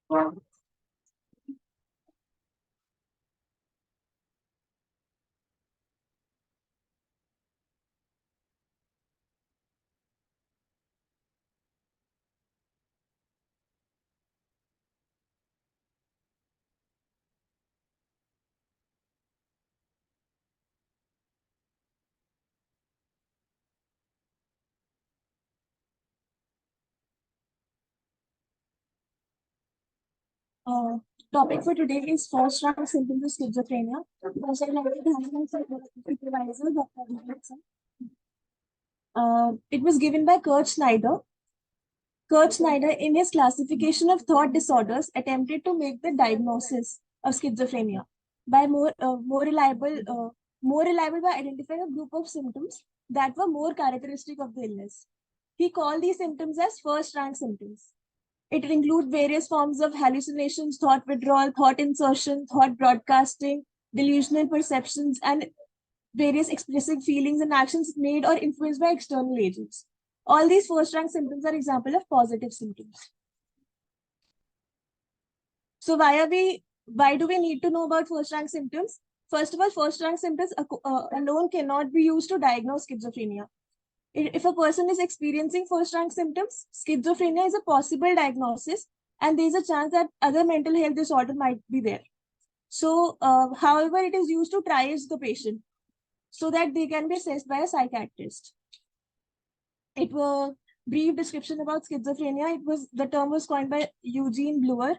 Uh, Topic for today is first round symptoms of schizophrenia. Supervisor, Dr. Richardson. It was given by Kurt Schneider. Kurt Schneider, in his classification of thought disorders, attempted to make the diagnosis of schizophrenia by more reliable by identifying a group of symptoms that were more characteristic of the illness. He called these symptoms as first rank symptoms. It includes various forms of hallucinations, thought withdrawal, thought insertion, thought broadcasting, delusional perceptions, and various expressive feelings and actions made or influenced by external agents. All these first-rank symptoms are examples of positive symptoms. So why do we need to know about first-rank symptoms? First of all, first-rank symptoms alone cannot be used to diagnose schizophrenia. If a person is experiencing first-rank symptoms, schizophrenia is a possible diagnosis, and there is a chance that other mental health disorder might be there. So, however, it is used to triage the patient so that they can be assessed by a psychiatrist. It was brief description about schizophrenia. The term was coined by Eugene Bloor.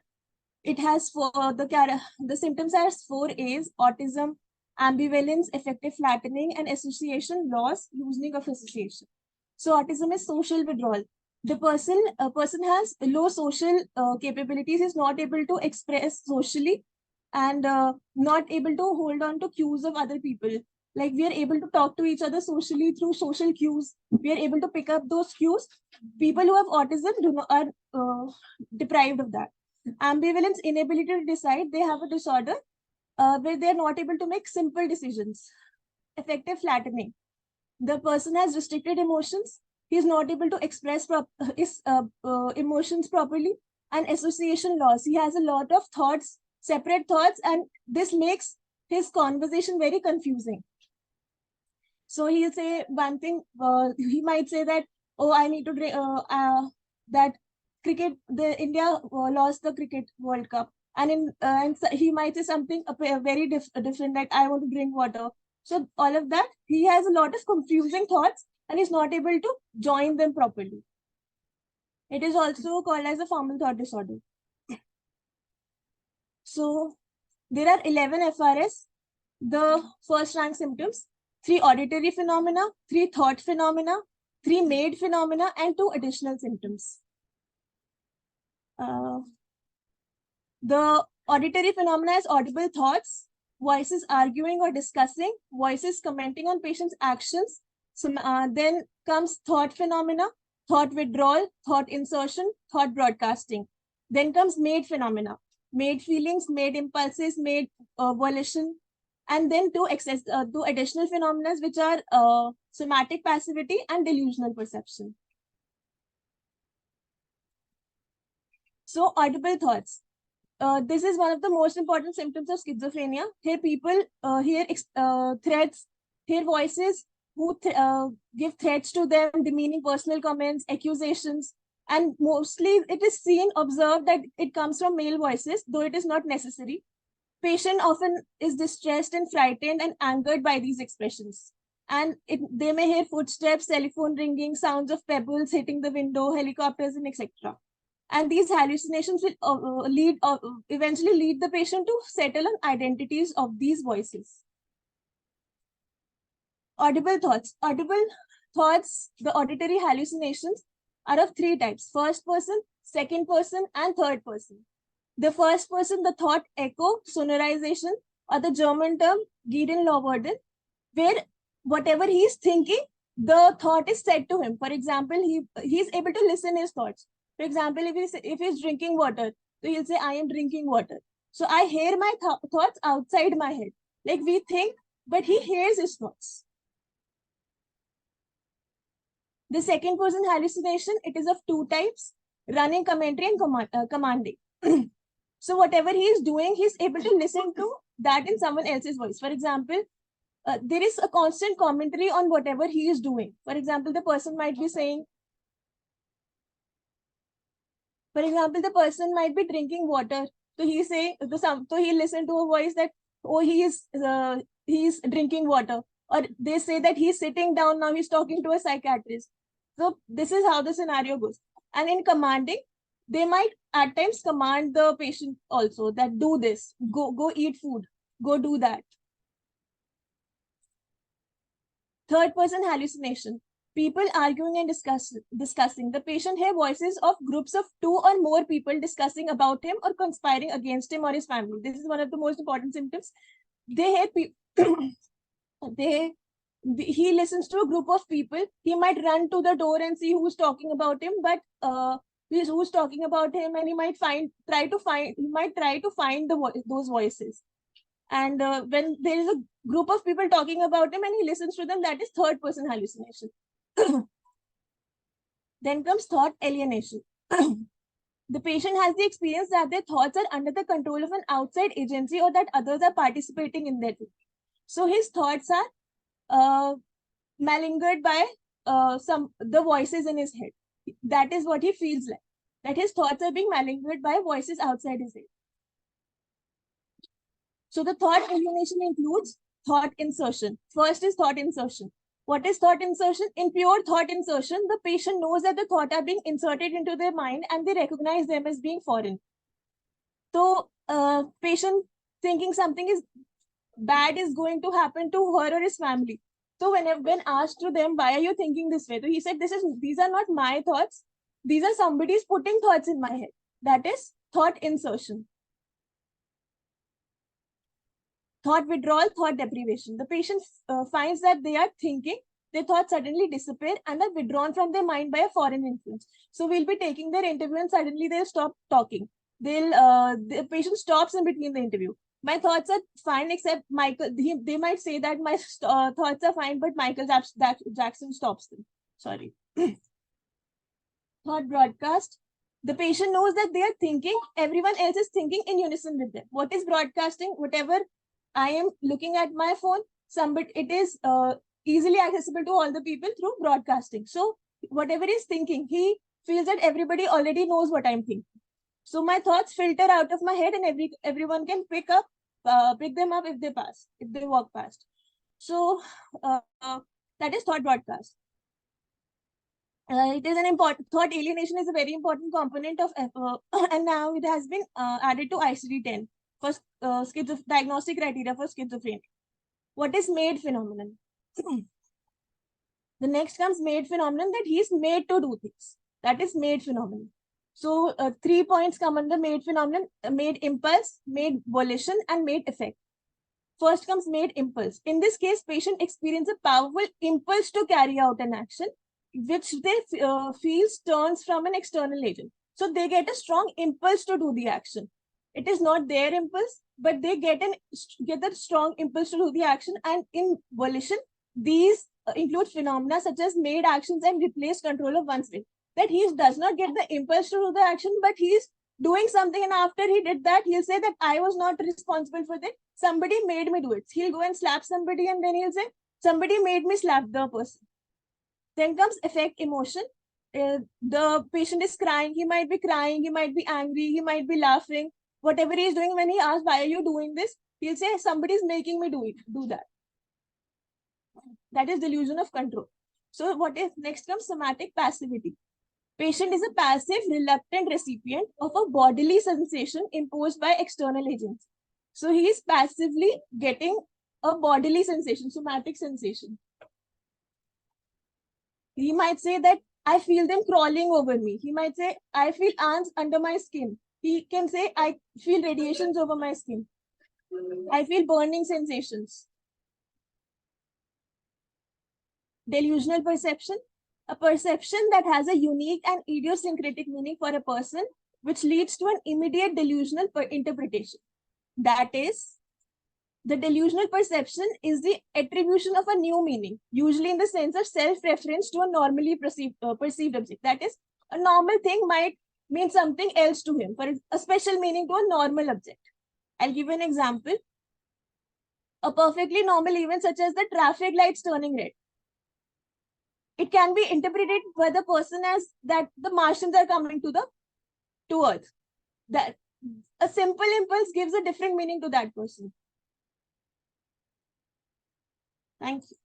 It has the symptoms has 4 A's: autism, ambivalence, affective flattening, and association loss, loosening of association. So autism is social withdrawal. A person has low social capabilities, is not able to express socially, and not able to hold on to cues of other people. Like, we are able to talk to each other socially through social cues. We are able to pick up those cues. People who have autism are deprived of that. Ambivalence, inability to decide. They have a disorder where they're not able to make simple decisions. Affective flattening. The person has restricted emotions. He's not able to express his emotions properly. And association loss. He has a lot of thoughts, separate thoughts, and this makes his conversation very confusing. So he'll say one thing, he might say that, oh, I need to drink, that India lost the cricket World Cup. And he might say something very different, that I want to drink water. So all of that, he has a lot of confusing thoughts and is not able to join them properly. It is also called as a formal thought disorder. So there are 11 FRS, the first rank symptoms: 3 auditory phenomena, 3 thought phenomena, 3 made phenomena, and 2 additional symptoms. The auditory phenomena is audible thoughts, voices arguing or discussing, voices commenting on patients' actions. So, then comes thought phenomena, thought withdrawal, thought insertion, thought broadcasting. Then comes made phenomena, made feelings, made impulses, made volition. And then 2 additional phenomena, which are somatic passivity and delusional perception. So, audible thoughts. This is one of the most important symptoms of schizophrenia. Here people hear threats, hear voices who give threats to them, demeaning personal comments, accusations, and mostly it is observed that it comes from male voices, though it is not necessary. Patient often is distressed and frightened and angered by these expressions. And they may hear footsteps, telephone ringing, sounds of pebbles hitting the window, helicopters, and etc. And these hallucinations will eventually lead the patient to settle on identities of these voices. Audible thoughts. Audible thoughts, the auditory hallucinations, are of 3 types: first person, second person, and third person. The first person, the thought echo, sonorization, or the German term Gedanlauwerden, where whatever he's thinking, the thought is said to him. For example, he's able to listen his thoughts. For example, if he's drinking water, so he'll say, I am drinking water. So I hear my thoughts outside my head. Like, we think, but he hears his thoughts. The second person hallucination, it is of 2 types: running commentary and commanding. So whatever he is doing, he's able to listen to that in someone else's voice. For example, there is a constant commentary on whatever he is doing. For example, the person might be saying, for example, the person might be drinking water. So he say, so he listen to a voice that, oh, he's drinking water. Or they say that he's sitting down now, he's talking to a psychiatrist. So this is how the scenario goes. And in commanding, they might at times command the patient also that do this, go eat food, go do that. Third person hallucination. People arguing and discussing. The patient hear voices of groups of 2 or more people discussing about him or conspiring against him or his family. This is one of the most important symptoms. They hear he listens to a group of people. He might run to the door and see who's talking about him, but who's talking about him, and he might try to find those voices. And when there is a group of people talking about him and he listens to them, that is third person hallucination. Then comes thought alienation. The patient has the experience that their thoughts are under the control of an outside agency or that others are participating in their thinking. So his thoughts are malingered by the voices in his head. That is what he feels like, that his thoughts are being malingered by voices outside his head. So the thought alienation includes thought insertion. First is thought insertion. What is thought insertion? In pure thought insertion, the patient knows that the thoughts are being inserted into their mind and they recognize them as being foreign. So patient thinking something is bad is going to happen to her or his family. So when asked to them, why are you thinking this way? So he said, these are not my thoughts. These are somebody's putting thoughts in my head. That is thought insertion. Thought withdrawal, thought deprivation. The patient finds that they are thinking, their thoughts suddenly disappear and are withdrawn from their mind by a foreign influence. So we'll be taking their interview and suddenly they'll stop talking. The patient stops in between the interview. My thoughts are fine except Michael. They might say that my thoughts are fine, but Michael Jackson stops them. Sorry. Thought broadcast. The patient knows that they are thinking, everyone else is thinking in unison with them. What is broadcasting? Whatever I am looking at my phone, it is easily accessible to all the people through broadcasting. So whatever he's thinking, he feels that everybody already knows what I'm thinking. So my thoughts filter out of my head and everyone can pick them up if they walk past. So that is thought broadcast. It is an important thought alienation is a very important component of and now it has been added to ICD-10 for diagnostic criteria for schizophrenia. What is made phenomenon? The next comes made phenomenon, that he is made to do things. That is made phenomenon. So 3 points come under made phenomenon: made impulse, made volition, and made effect. First comes made impulse. In this case, patient experiences a powerful impulse to carry out an action, which they feel turns from an external agent. So they get a strong impulse to do the action. It is not their impulse, but they get a strong impulse to do the action. And in volition, these include phenomena such as made actions and replaced control of one's will. That he does not get the impulse to do the action, but he's doing something, and after he did that, he'll say that I was not responsible for that. Somebody made me do it. He'll go and slap somebody, and then he'll say, somebody made me slap the person. Then comes effect emotion. The patient is crying. He might be crying. He might be angry. He might be laughing. Whatever he is doing, when he asks, why are you doing this? He'll say, somebody is making me do that. That is delusion of control. So what is next comes somatic passivity. Patient is a passive, reluctant recipient of a bodily sensation imposed by external agents. So he is passively getting a bodily sensation, somatic sensation. He might say that I feel them crawling over me. He might say, I feel ants under my skin. He can say, I feel radiations over my skin. I feel burning sensations. Delusional perception. A perception that has a unique and idiosyncratic meaning for a person, which leads to an immediate delusional interpretation. That is, the delusional perception is the attribution of a new meaning, usually in the sense of self-reference to a normally perceived object. That is, a normal thing might means something else to him, for a special meaning to a normal object. I'll give you an example. A perfectly normal event such as the traffic lights turning red. It can be interpreted by the person as that the Martians are coming to Earth. That a simple impulse gives a different meaning to that person. Thank you.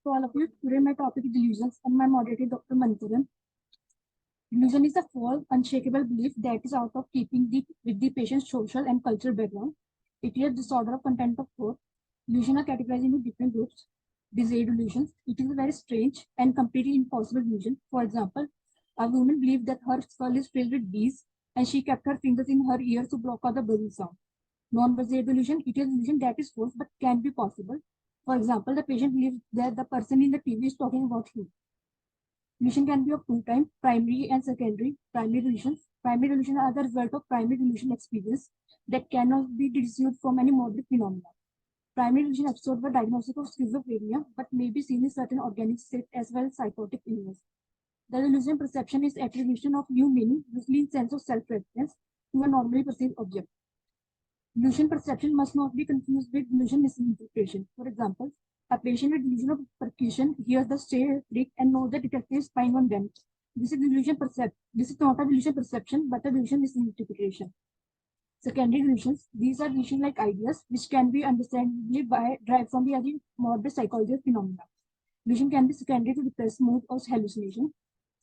To all of you, today my topic is delusions and my moderator Dr. Mantaran. Delusion is a false, unshakable belief that is out of keeping with the patient's social and cultural background. It is a disorder of content of thought. Delusions are categorized into different groups. Desire delusions. It is a very strange and completely impossible delusion. For example, a woman believed that her skull is filled with bees and she kept her fingers in her ears to block out the buzzing sound. Non-basal delusion, it is a delusion that is false but can be possible. For example, the patient believes that the person in the TV is talking about him. Delusion can be of two types, primary and secondary. Primary delusions. Primary delusions are the result of primary delusion experience that cannot be deduced from any morbid phenomena. Primary delusion episode were diagnostic of schizophrenia, but may be seen in certain organic states as well as psychotic illness. The delusion perception is attribution of new meaning, usually in sense of self-reference, to a normally perceived object. Delusion perception must not be confused with delusion misinterpretation. For example, a patient with delusion of percussion hears the stair creak and knows the detective is spying on them. This is delusion perception. This is not a delusion perception, but a delusion misinterpretation. Secondary delusions. These are delusion-like ideas which can be understandably derived from the other morbid psychological phenomena. Delusion can be secondary to depressed mood or hallucination.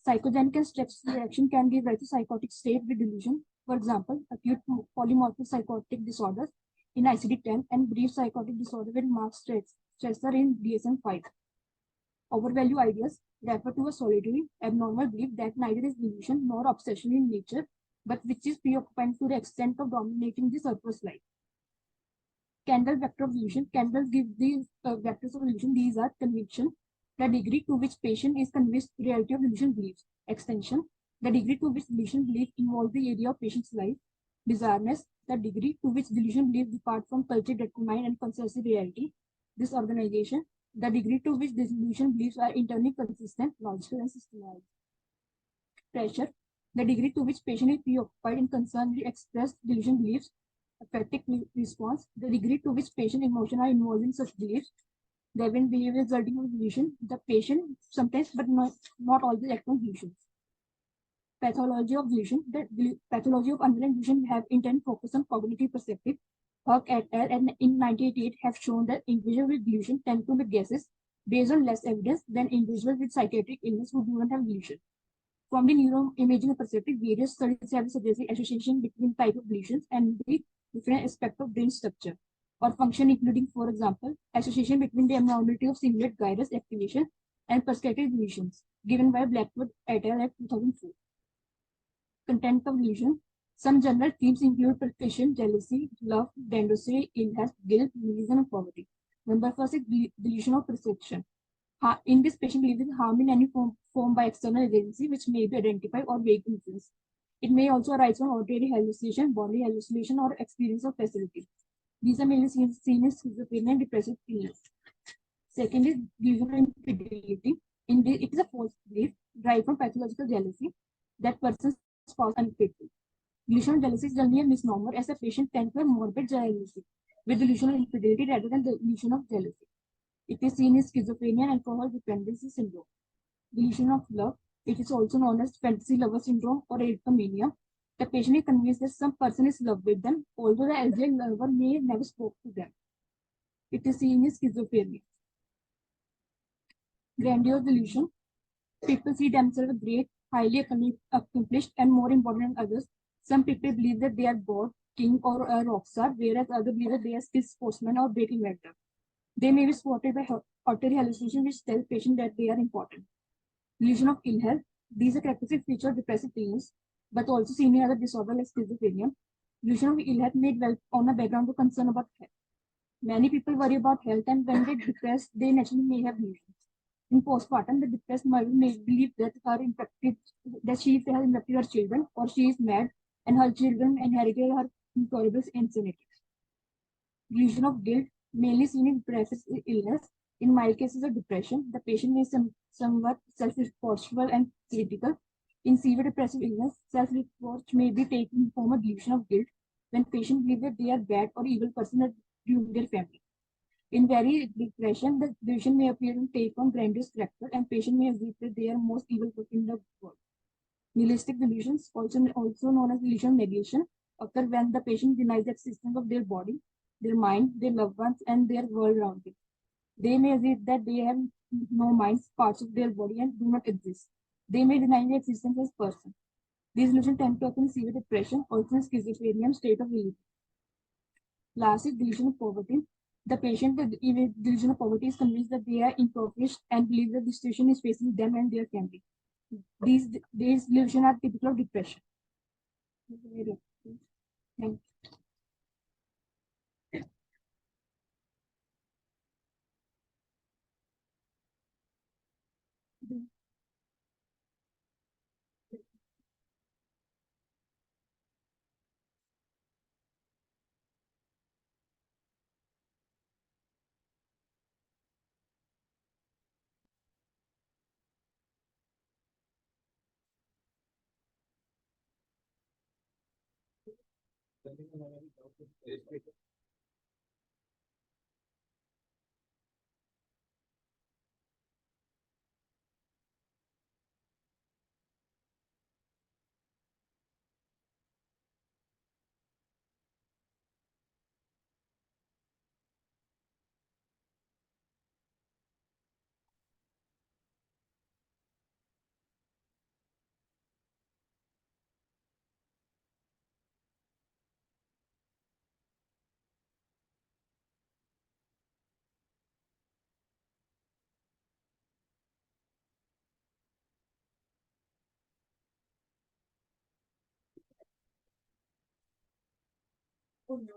Psychogenic and stress reaction can give rise to psychotic state with delusion. For example, acute polymorphic psychotic disorders in ICD-10 and brief psychotic disorder with marked stressor in DSM-5. Overvalue ideas refer to a solitary, abnormal belief that neither is delusion nor obsession in nature, but which is preoccupying to the extent of dominating the surface life. Kendall vector of delusion. Kendall gives these vectors of delusion. These are conviction, the degree to which patient is convinced reality of delusion beliefs. Extension, the degree to which delusion belief involves the area of patient's life. Bizarreness, the degree to which delusion belief depart from culture determined and consensus reality. Disorganization, the degree to which delusion beliefs are internally consistent, logical, and systematic. Pressure, the degree to which patient is preoccupied and concerned with expressed delusion beliefs. Affective response, the degree to which patient emotions are involved in such beliefs. There will be resulting from delusion, the patient sometimes, but not always act on delusions. Pathology of delusion, the pathology of underlying delusion have intent focus on cognitive perceptive. Hawk et al. And in 1988 have shown that individuals with delusion tend to make guesses based on less evidence than individuals with psychiatric illness who do not have delusion. From the neuroimaging perspective, various studies have suggested association between type of delusions and the different aspect of brain structure or function, including, for example, association between the abnormality of simulate gyrus activation and perspective delusions, given by Blackwood et al. At 2004. Content of delusion. Some general themes include perception, jealousy, love, tendency, illness, guilt, nihilism, and poverty. Number first is delusion of perception. In this patient believes in harm in any form by external agency, which may be identified or vague influence. It may also arise from auditory hallucination, bodily hallucination, or experience of facility. These are mainly seen in schizophrenia and depressive illness. Second is delusional infidelity. It is a false belief derived from pathological jealousy that person's spouse is unfaithful. Delusional jealousy is generally a misnomer, as the patient tends to have morbid jealousy with delusional infidelity rather than the delusion of jealousy. It is seen in schizophrenia and alcohol dependency syndrome. Delusion of love. It is also known as fantasy lover syndrome or erotomania. The patient is convinced that some person is in love with them, although the alleged lover may never spoke to them. It is seen in schizophrenia. Grandiose delusion. People see themselves great, highly accomplished, and more important than others. Some people believe that they are God, king, or a rock star, whereas others believe that they are skilled sportsman or great inventor. They may be spotted by auditory hallucination, which tell patient that they are important. Delusion of ill health. These are characteristic feature of depressive illness, but also seen in other disorders like schizophrenia. Delusion of ill health may develop on a background of concern about health. Many people worry about health, and when they're depressed, they naturally may have delusions. In postpartum, the depressed mother may believe that she has infected her children, or she is mad, and her children inherited her incurable insanity. Delusion of guilt, mainly seen in depressive illness. In mild cases of depression, the patient may somewhat self-reproachful and critical. In severe depressive illness, self-reproach may be taken in form of delusion of guilt when patients believe that they are bad or evil person that ruined their family. In very depression, the delusion may appear in take on grandiose character, and patient may assume that they are most evil person in the world. Nihilistic delusions, also known as delusion of negation, occur when the patient denies the existence of their body, their mind, their loved ones, and their world around them. They may assume that they have no minds, parts of their body, and do not exist. They may deny their existence as person. These delusions tend to occur in severe depression, also in schizophrenia and state of relief. Last is delusion of poverty. The patient with delusion of poverty is convinced that they are impoverished and believes that the situation is facing them and their family. These delusions are typical of depression. Thank you. Oh, no.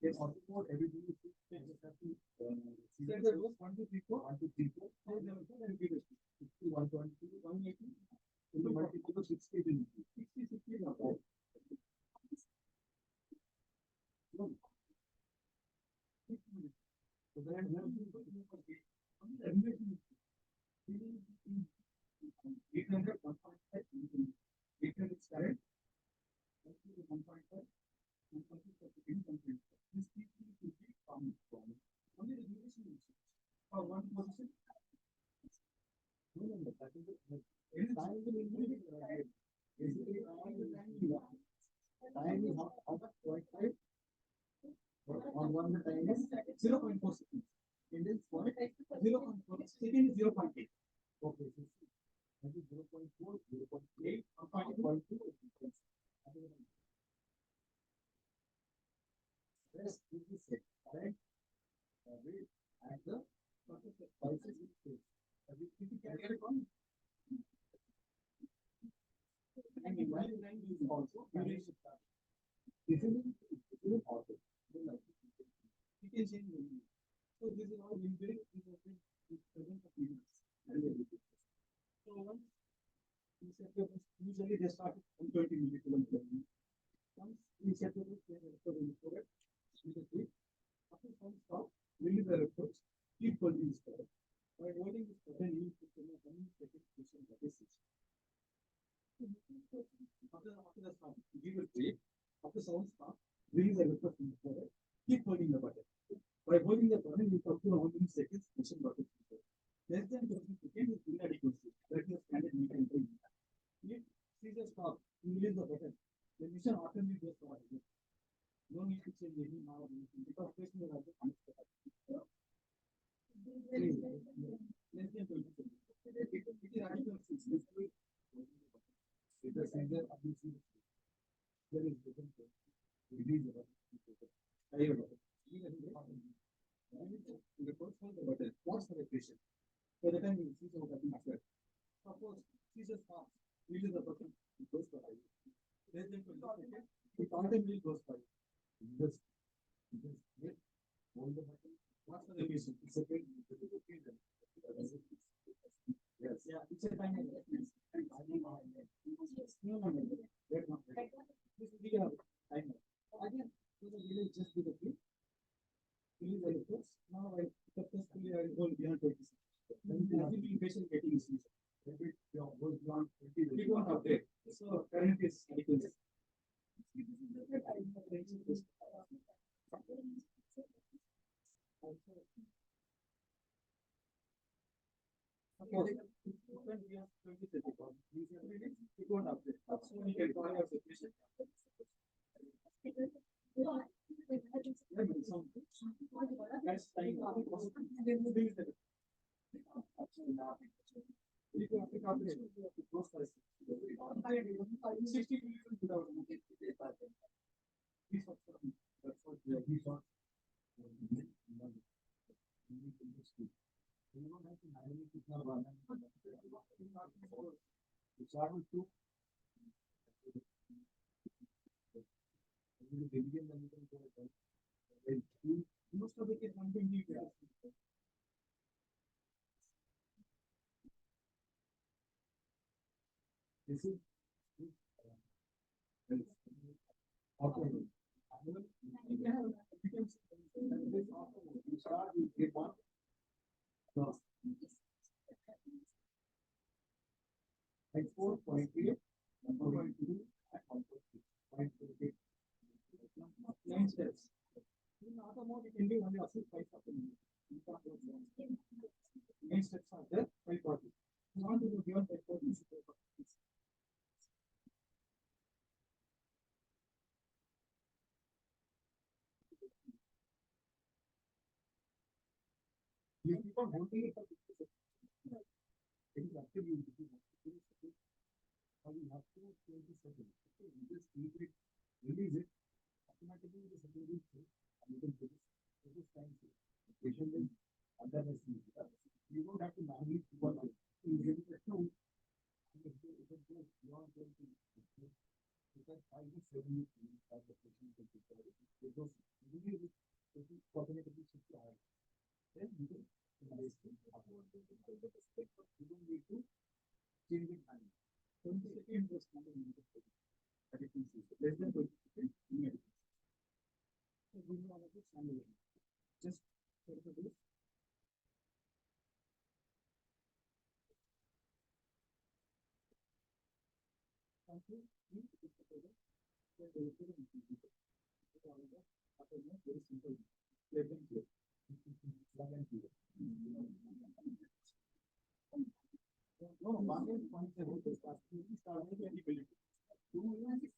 Yes, auto mode, everything is fixed. They just have to select the rows 1, 2, 3, 4, 1, 2, 3, 4, and then give it 60, 120, 180, in the multiple of 60, 60, 60, now. So then, 800, 1.5, 800 is correct. 1.5. This people should be common. Only the duration is for one position. No, no, no. That is the time will increase. Basically, time is how much? 0.5. On one the time is 0.4 seconds. In this point, 0.4 second is 0.8. Okay, so that is 0.4, 0.8, 1.2. Rest is the same, right? Wait at the pulses in space. If you can get it on, I mean, while time is also duration. This is also. You can change the meaning. So this is all inbuilt in the present of units. So once usually they start from 20 millicoulomb. Once we set the product, after some stop, release the reports, keep holding this product. By holding this product, you put in a 1 second position that is 6. After the stop, give a break. After some stop, release the report from the product, keep holding the button. By holding the button, you talk to how many seconds position button. Less than 20 seconds is inadequacy. That is standard meter. If seizure stop, you release the button. The mission automatically goes to audio. No need to change any now because patient will have to connect. Less than 20 seconds. It is adequacy. If the seizure abuses, there is different. Release the button. The first one, the button. What's the patient? By the time you see the button after. Suppose seizure stops, release the button, it goes to audio. Less than 20 seconds, it automatically goes by. Just hold the button. What's the patient? It's a great. Yes. Yeah, it's a time. No. This is the timer. Again, so the delay just do the click. Release the reports. Now I successfully I hold beyond 20 seconds. Then the patient getting is it goes beyond 20. It won't update. So current is equal. It won't update. So you can call your patient. That's time. Most of the kids want to be this is okay. You start with grade 1. Like 4.3, 4.2, 1.3. 9 steps. In auto mode, you can do only up to 5 seconds. 9 steps are there, 540. You want to do beyond 540, you should go for this. You keep on holding it for 50 seconds. It is actually you have to 20 seconds. Okay, you just keep it, release it, automatically the second will change. And you can do this time. Patient is under the sea. You don't have to manually do one. You get it at 2. And if it goes beyond 20, because 5 to 7 the patient can take care of it. It goes really one of the channel. Just for the this. Thank you. Very simple. Let them play. No, one point seven is starting any building. 120,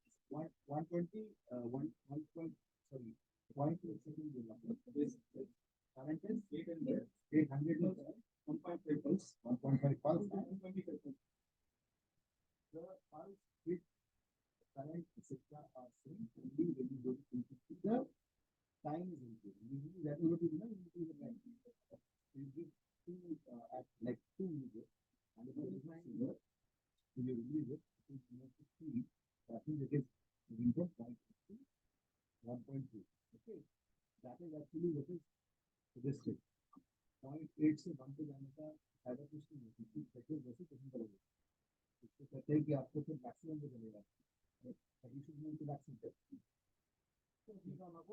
one point, sorry, 0.8 this current is 800, 800 1.5 pulse, 1.5 pulse, 125 pulse. The pulse with current etc. are same only when you go to the time is increasing. Usually that will be increase the time. You give two like 2 meters and if it is not silver, you release it, it is not 3. I think it is into 1.2. Okay, that is actually what is suggested. 0.8 से 1 पे जाने का फायदा कुछ नहीं है क्योंकि petrol वैसे कहीं करोगे इसको कहते हैं कि आपको फिर मैक्सिमम पे चलेगा you should know to maximum test. So these are now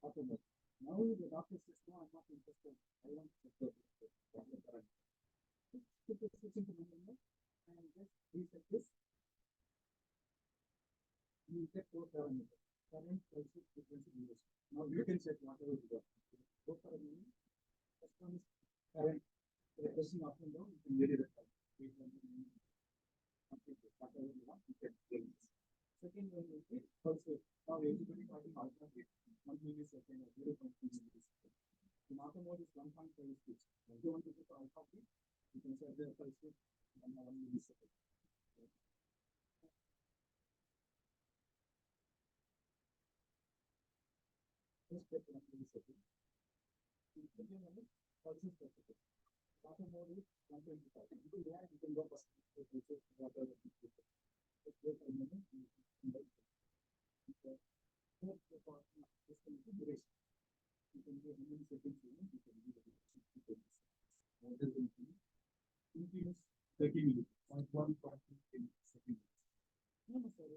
automatic. Now the doctor says no, I'm not interested. I want to check the current. Put the switch into number and just reset this. You get 4 parameters. Current, pulse, frequency, duration. Now you can set whatever you want. Go for a minute. First one is current. The pressing up and down, you can vary the time. Whatever you want, you can vary this. Second one is the pulse rate. Now everybody talking alpha rate. 1 millisecond or 0.2 millisecond. In auto mode is 1.5 speed. If you want to put alpha rate, you can set the pulse rate 1 millisecond. Just put 1 millisecond. Second one is pulse rate. Auto mode is 125. You can go first. Whatever you put. Just wait a minute. Fourth duration. You can do 100 seconds. You can do 60 seconds. Increase 30 minutes. 0.1 seconds. No, sir.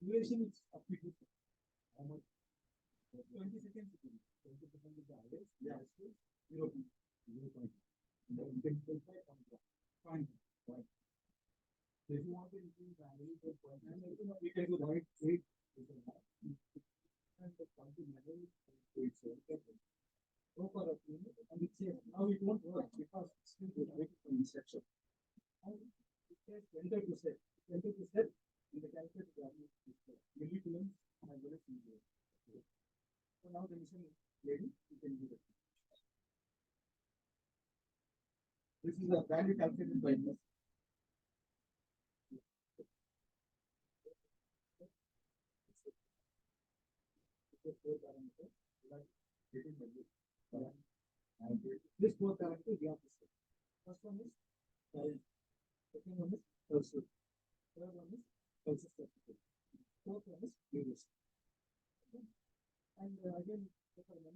Duration is up to 20 seconds. 20% is the highest. Yeah, 0. 0. You can go 5.1. So if you want to increase the value of 0.9, you can do right 8. And the quantum level is go for a few minutes and it's here. Now it won't work because it's still waiting for instruction. And it says enter to set. Enter to set in the calculated value is millicoulomb as well as million. So now the machine is ready. You can do that. This is a value calculated by this. This 4 parameters we have to set. First one is current. Second one is pulse rate. Third one is pulse rate. Fourth one is duration. Okay. And again, let's say the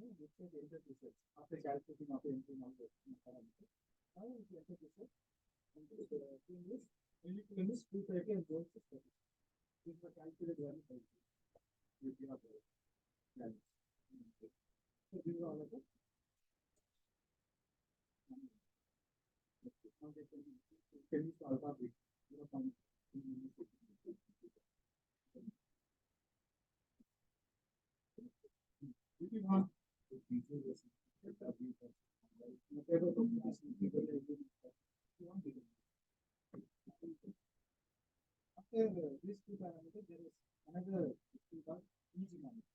enter to set after calculating after entering all the parameters. Now if you enter to set, and the thing is millicoulomb is 230 and volts is 30. This is the calculated value by you have the value. So this is all of it. Now they can use alpha bit 0.2 milliseconds. If you want to feature this, whatever combination you want to do. After these 2 parameters, there is another thing called easy management.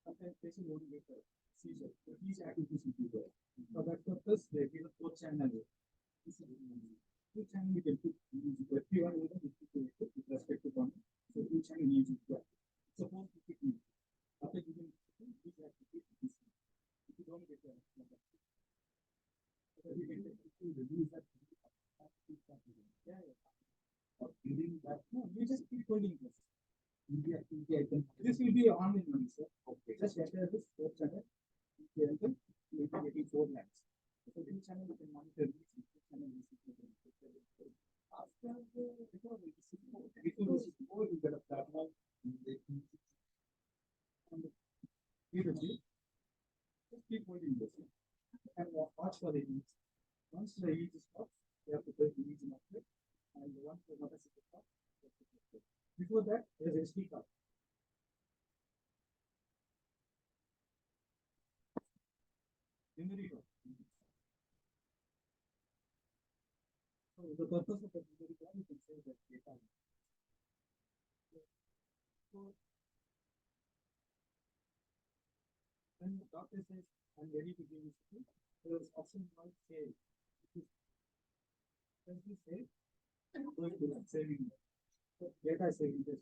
Sometimes patient won't get a seizure. So these activities will be there. For that purpose, they give a 4-channel. This is 2-channel we can put everyone with respect to one. So 2-channel needs to be. Suppose you pick me. After giving these activities, if you don't get a number, so you can reduce that. Yeah. Or giving that. No, you just keep holding this. This will be online money, sir. Okay. Just enter this 4-channel. You will be getting 4 lakhs. So this channel you can monitor this channel. After before this 4, you get a thermal and Just keep holding this and watch for the ease. Once the ease stops, you have to break the ease in after, and once the motor is stopped, you have to break it. Before that, there is a speaker. Memory card. So the purpose of the memory card, you can say that data. So when the doctor says, I'm ready to give you something, there is option called save. When you save, going to saving. So data is saving this.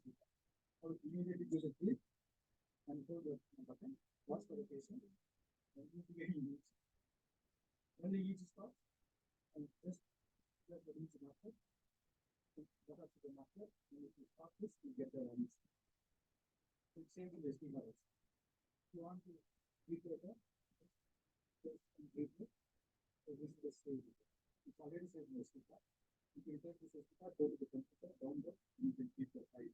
So immediately do the click and hold the button, watch for the patient, and you get use. When the use stops, and just let the use marker, what up to the marker, and if you stop this, you get the use. So save the SD card. If you want to recreate it, just complete it. So this is the save. It's already saved in the SD card. You can take this SD card, go to the computer, download, and you can keep the file.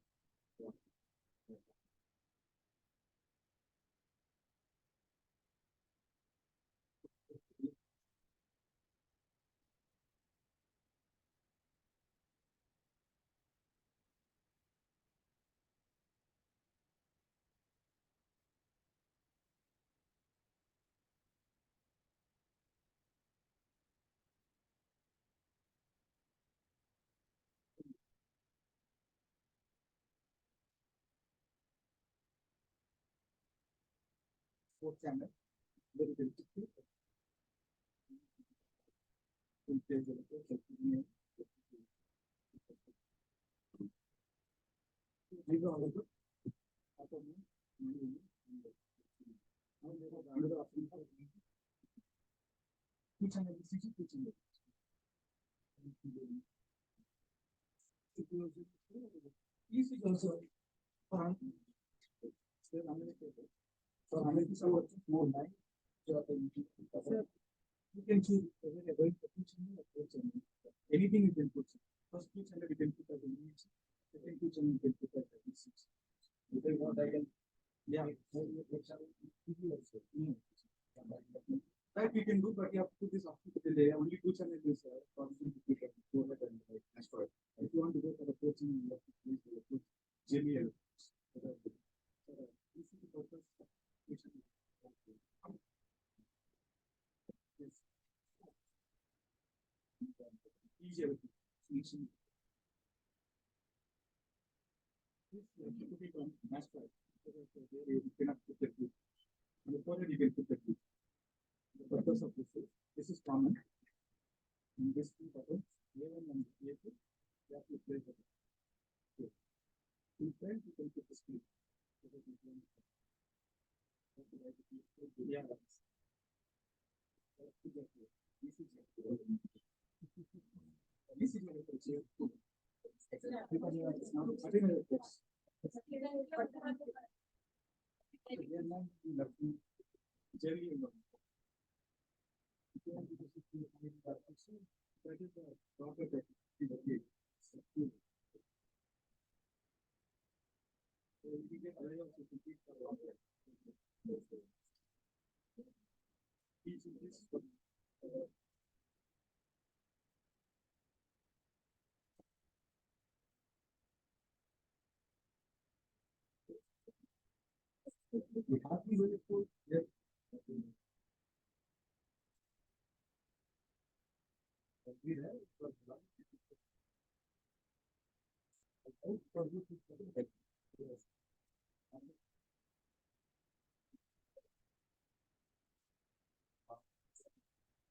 Fourth channel, very very quickly. We'll play the report, like, these are all the automatic, manually, and now there are another option for two channel ECG, two channel. ECG also for for more line. Sir, you can choose whether you're going for two channel or four channel. Anything you can put. First two channel you can put as an image. Second two channel you can put as an ECG. If you want, I can. Yeah. That we can do, but you have to put this option to delay. Only two channel is possible to put go ahead and transfer. If you want to go for the four channel, you have to put JBL. This is the purpose. Easier. This you put it on master. You cannot put the two. And the further you can put the two. The purpose of this is common. In this two buttons, A1 and A2, you have to play the two. In front, you can put the speed. Yeah.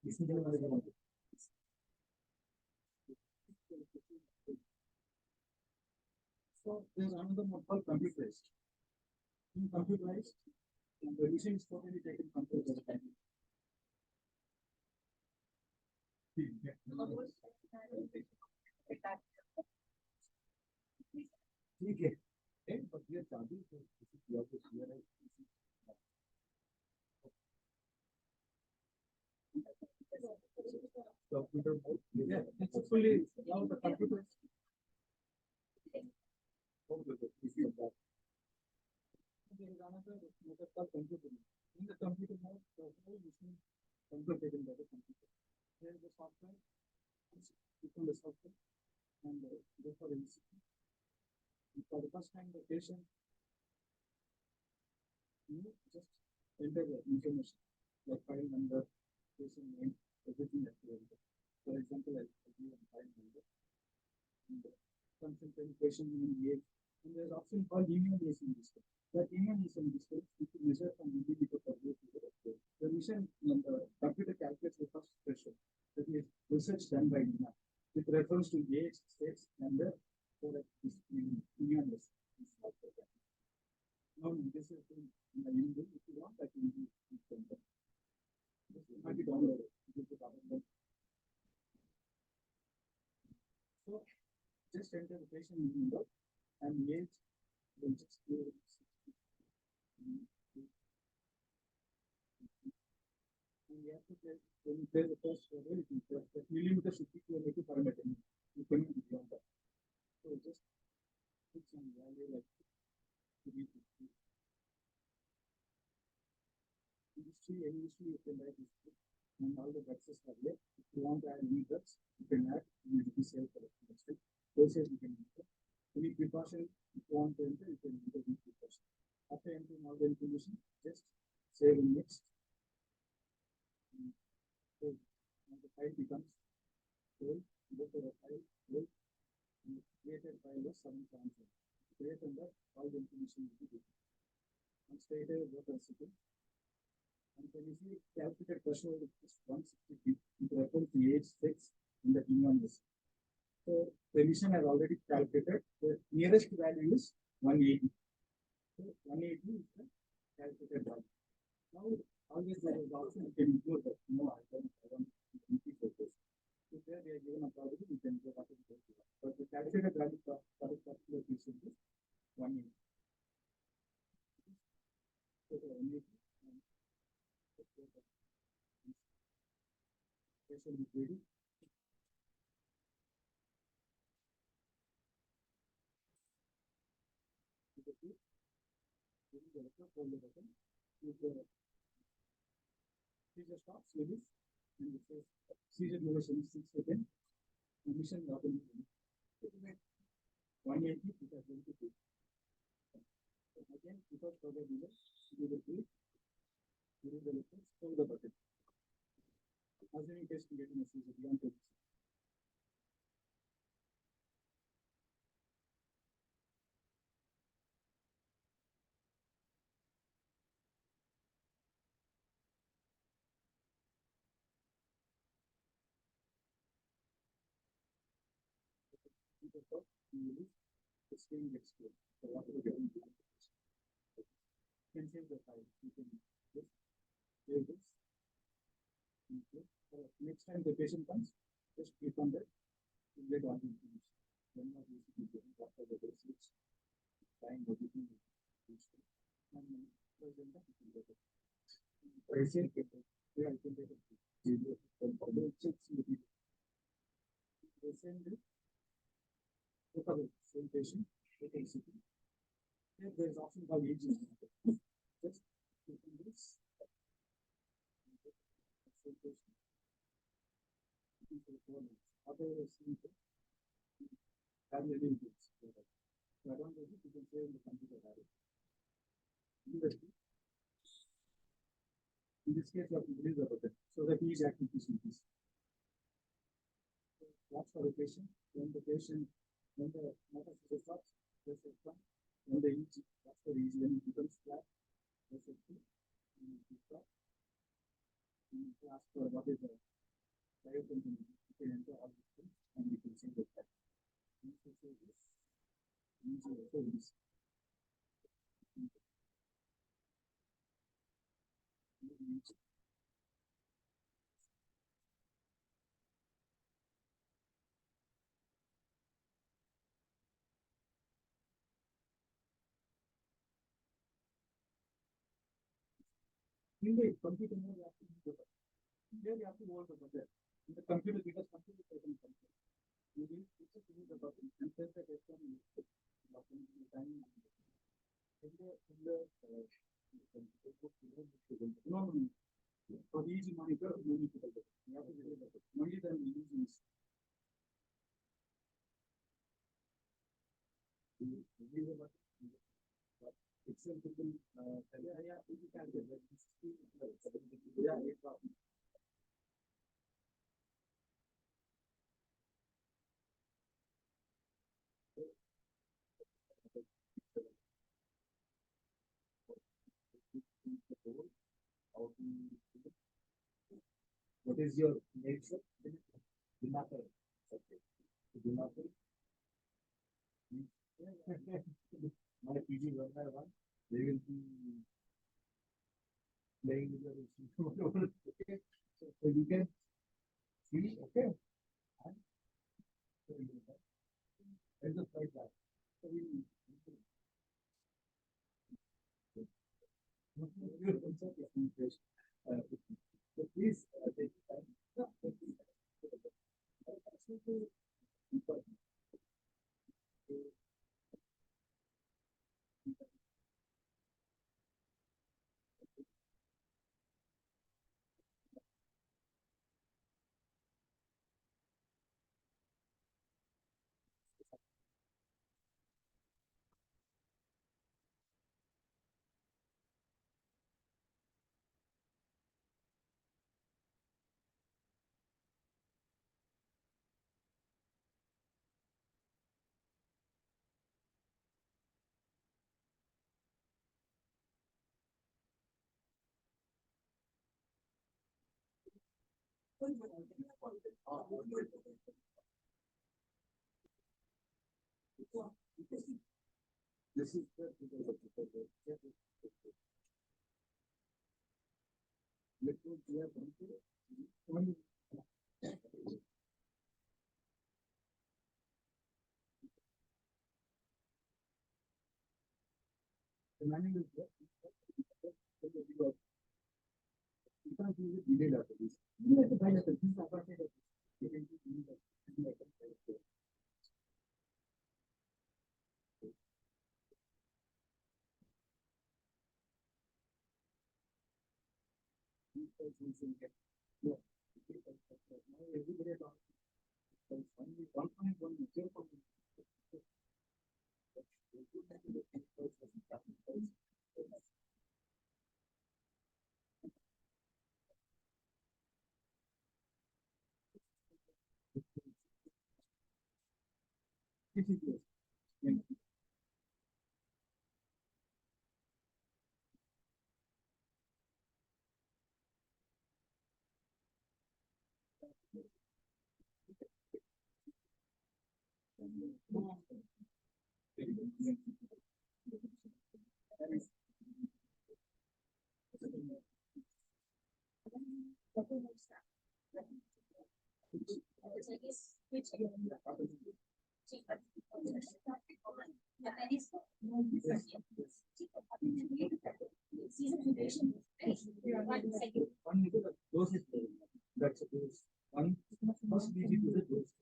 This is so there's another mode called computerized. In computerized, the decision is totally taken control by the time. ठीक है but we are charging for you have to realize computer mode. Yeah, it's fully now the computer. There is another method called computer. In the computer mode, the whole machine control taken by the computer. Here the software, click on the software and go for MCQ. For the first time, the patient, just enter the information like file number, patient name, everything that you enter. For example, I'll give a file number and consultant patient name, age, and there's option called immunization distance. That immunization distance is measured from millimeter per day to the doctor. The mission, the computer calculates the first threshold. That is research done by Nina. With reference to age, sex, and the immunization. Now, this is in the Hindu. If you want, that will be downloaded. So, just enter the patient number and age will just go. And we have to play, when you play the first level, the millimeter should be 2 parameter. You can beyond that. So just put some value like industry, any industry you can write history, and all the boxes are there. If you want to add any drugs, you can add immediately sale for the industry. Doses you can enter. Any precaution if you want to enter, you can enter any precaution. After entering all the information, just save and next. So now the file becomes whole, go to the file, whole, and created file was 777. Create and that all the information will be given. And straight away go to the second. And when you see calculated threshold is 160 feet, it refers to age 6 in the immune list. So the mission has already calculated. The nearest value is 180. So 180 is the calculated value. Now always there is option you can include that. No, I don't increase this. So there they are given a probability, you can go back to the but the calculated value for the particular patient is 180. So the 180 patient is ready. Seizure stops, release, and it says seizure duration is 6 seconds. Mission happened 180 it has been to do. Again, without further delay, you will click, you will hold the button. Assuming case to get in a seizure beyond 20 seconds. The screen gets clear. So what will get into you can save the file. You can just save this. Okay. Next time the patient comes, just click on that. You get all the information. When not using it, what are the basics, time, everything. And present that you can get it. Present it. Yeah, I can get it. Present it. Look at the same patient. Here there is option called aging. Just click on this. Other have any inputs. So I don't know if you can say in the computer have it. In this case, you have to release the button so that each activity is. Watch for the patient. When the motor stops, press F1. When the EG, watch for EG, when it becomes flat, press F2. And you stop. And you ask for what is the diaphragm. You can enter all these things and you can change the type. You can say this. You can say this. In the computer mode, you have to use the button. Here you have to hold the button. In the computer, because computer doesn't control. You will just use the button and press the F1 and button in the time. In the computer book, you don't need to hold For each monitor, you need to calculate. You have to calculate that. Only then we use this. Excel people, yeah, you can get that. Yeah, it's not. What is your nature? Dimater. Okay. Dimater. My PG one by one, they will be playing with your instrument. Okay. So you can see, okay. And just like that. So we so please take time. This is the manual is there. You can't use it delayed after this. You have to buy a this apartment. You can use it. Everybody talks. 1.1 Those is that's those one first digit is a dose.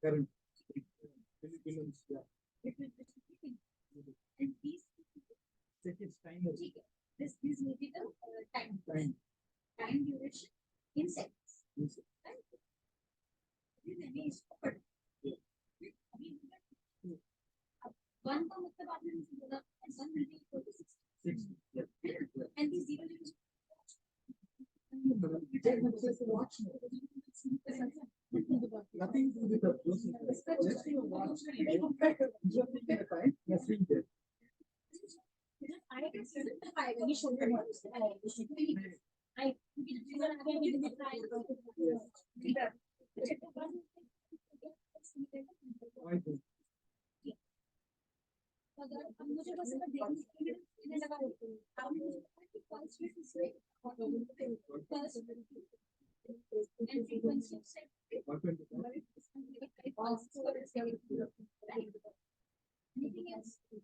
Current. Yeah. Seconds time. This may be the Time. time duration in seconds. One का मतलब आपने मुझे बोला and one will be equal to 60. 60. Yeah. And these zero zeros. Nothing to do with the process. Just you watch. You're taking the time. You're seeing that. I can see the five when you show the ones. I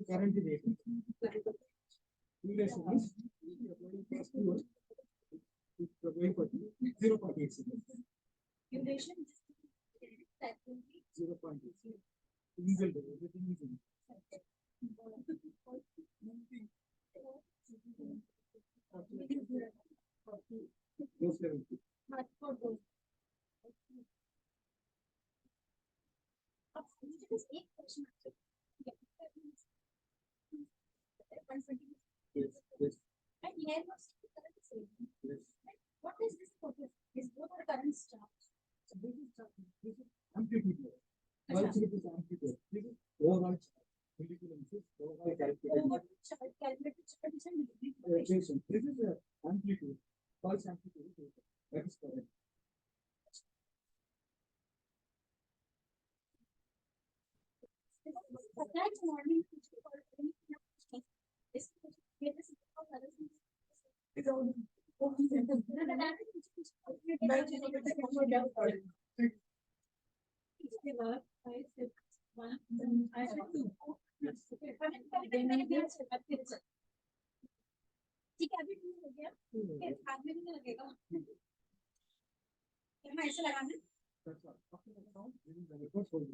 Currently, delusion is plus 2, it's going for 0.8 seconds. 0.8. Legal, everything is in. Those 70. Yes, yes, yes. What is this focus? Is both the current staff? So this is amplitude. Also, it is amplitude. This is overall charge. Molecular is overall calculated. Relation. This is the amplitude. Pulse amplitude. That is correct. ठीक है अभी ठीक हो गया हाथ में नहीं लगेगा मैं ऐसे लगाना That's all. After the sound, this is the record for you.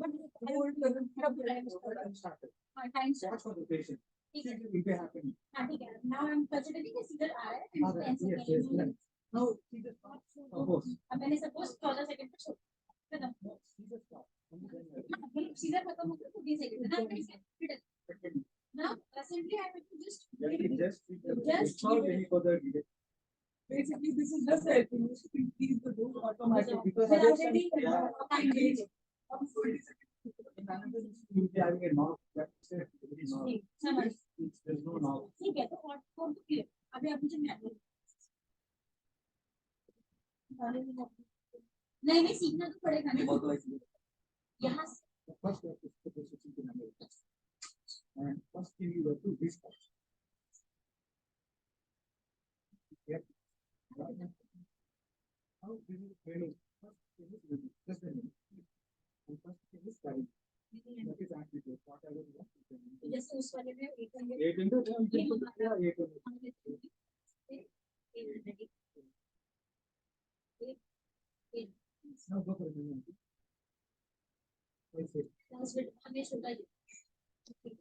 Time Watch for the patient. ठीक है It will happen. हाँ ठीक है now I am considering a seizure आया Yes, yes, yes. Now, see the start. Pause. अब मैंने suppose 14 second पे छोड़ खत्म See the start. And then, seizure खत्म हो गया तो 20 सेकंड ना फिर now simply I will just Just not any further delay. Basically, this is just helping us to increase the dose automatically. Because Well, otherwise, already, time is- up to 40 seconds. In another, you will be having a knob. That's it. Very knob. समझ There's no knob. ठीक है तो और कौन तो clear अभी आप मुझे मैनुअल नहीं सीखना तो पड़ेगा ना यहाँ से The first step is to put it into memory. And first thing you have to restart. Yep. Now this is training. First thing is rhythm. Just a minute. And first thing is time. That is amplitude. Whatever you want. जैसे उस वाले में 800 8 into 8 into. Now go for a minute. That's it. हमें छोटा ही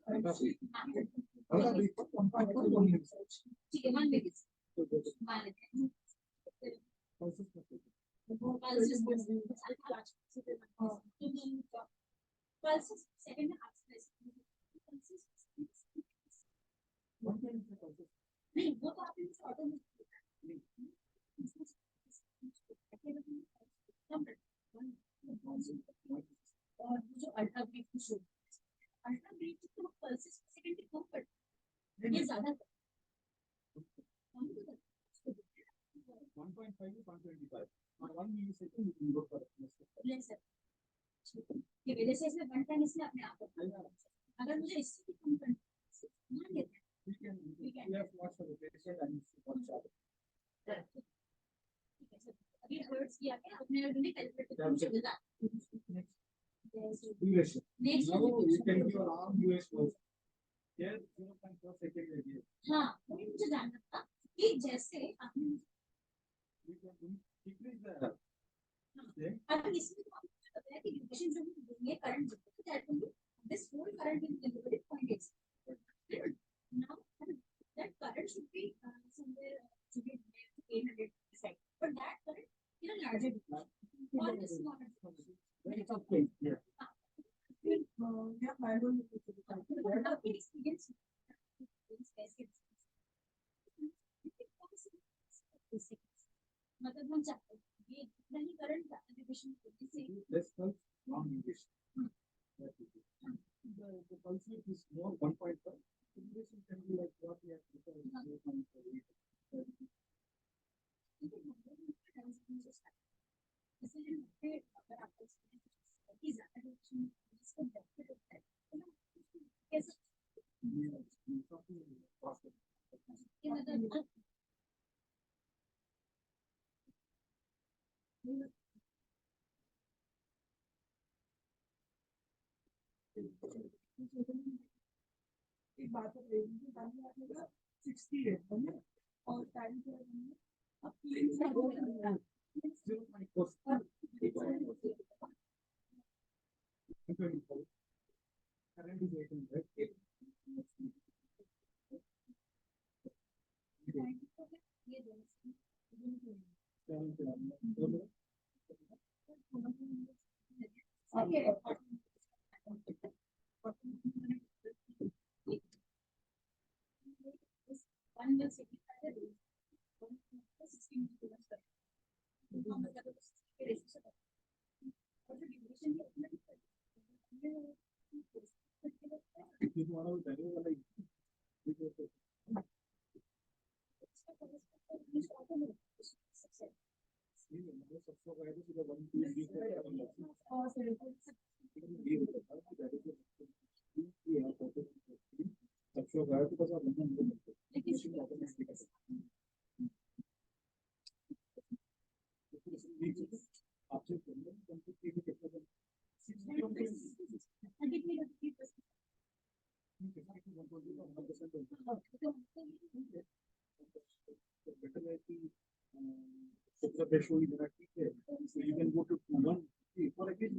That's it. Other big one point one minute. ठीक है मान लीजिए So go to मान लेते हैं pulses per second. pulses second में pulses One minute is pulses. नहीं वो तो आपने मुझे ऑटो में और जो अल्ट्रा ब्रीथ की शो अल्ट्रा ब्रीथ तो पल्सेस सेकंड की कम कर ये ज्यादा 1.5 to 125. On 1 millisecond, you can go for it. Less ये वजह से इसमें वन टाइम इसने अपने आप को अगर मुझे इससे भी कम करना मान लेते हैं We have to watch for the patient and watch out. ठीक है सर अभी हर्ट्स किया क्या अपने ने कैलकुलेट करके मुझे बता Duration. Next Now you can give your arm US first. Here 0.4 second maybe. हाँ वही मुझे जानना था कि जैसे आपने We can decrease the. Okay. अगर इसमें तो आपको पता है कि ड्यूरेशन जो हम देंगे करंट जो तो that will be this whole current will deliver 0.8 now that current should be somewhere should be 800 side but that current in a larger degree or this smaller Then it's okay. Yeah. Yeah, manual. experience मतलब हम चाहते हैं ये इतना ही current application से Less pulse, long duration. That is it. The pulse width is more 1.5. Duration can be like what we have before. 0.48. इसलिए अगर आपको की ज्यादा इसको बेनिफिट होता है कैसे एक बात है कि टाइम आपका 60 है ना और टाइम क्या है अब प्लेन से हो रहा है 0.4 current is 800 threshold is not there. So you can go to 1 for a kid.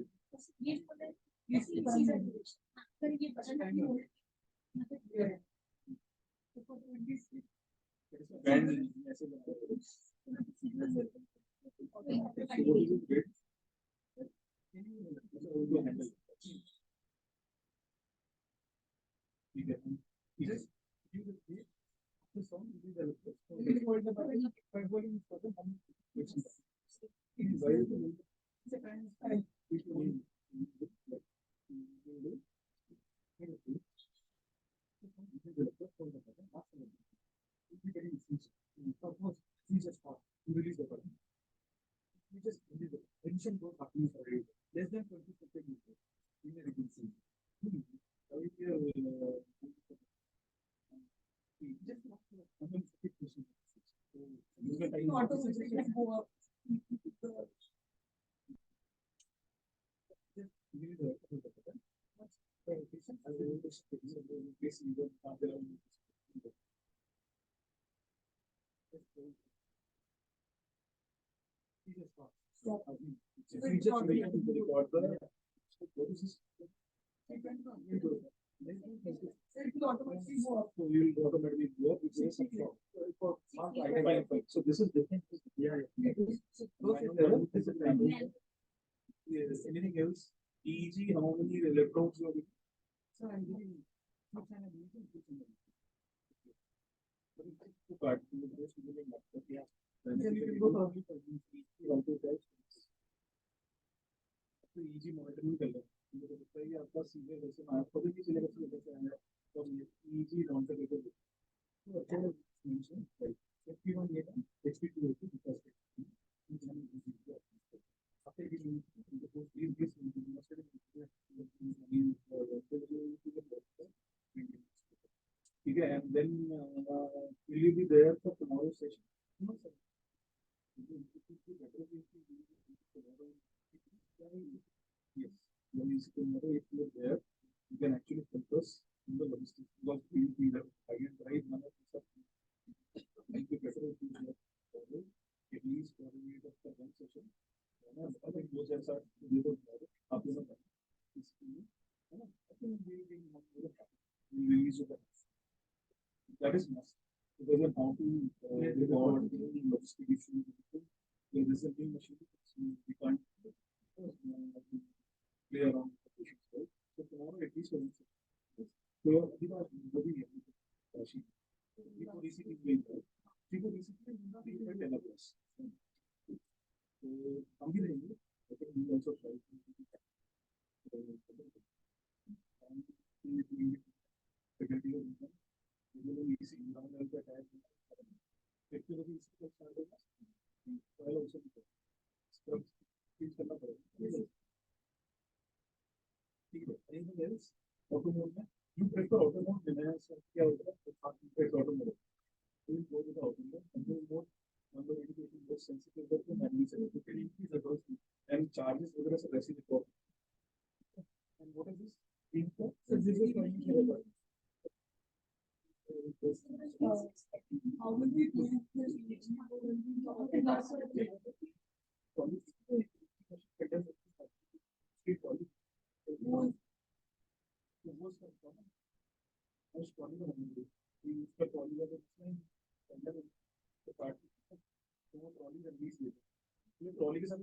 Less than 20 seconds. So this is different. Yeah. Yes. Anything else? EEG, how many electrons you are giving? So I'm giving EEG monitoring कर लो मुझे लगता है कि आपका सीधे वैसे आपको भी किसी लेवल से लेकर आया तो EEG मॉनिटर करके तो अच्छा मेंशन राइट FP1 ये था FP2 है because after giving the post is this ठीक है and then will you be there for tomorrow's session? No sir. Yes, when you see tomorrow, if you are there, you can actually focus on the logistics because we will be the higher drive one of the make it better if you are at least coordinate of the one session. I think those are up to the I think we will release the that is must because of how to record the logistic issue. There is a new machine, we can't play around with the patients, right? So tomorrow at least one session. So अभी बात बड़ी है राशि को receive नहीं कर ठीक है रिसीव नहीं कर देना बस तो हम भी रहेंगे लेकिन we also try anything else? Auto mode में you prefer auto mode में क्या होता है you prefer auto mode you go to the auto mode and mode number education most sensitive करके manually से you can increase the dose and charges वगैरह सब ऐसे record and what is this So this is my how will we do this? Trolley के साथ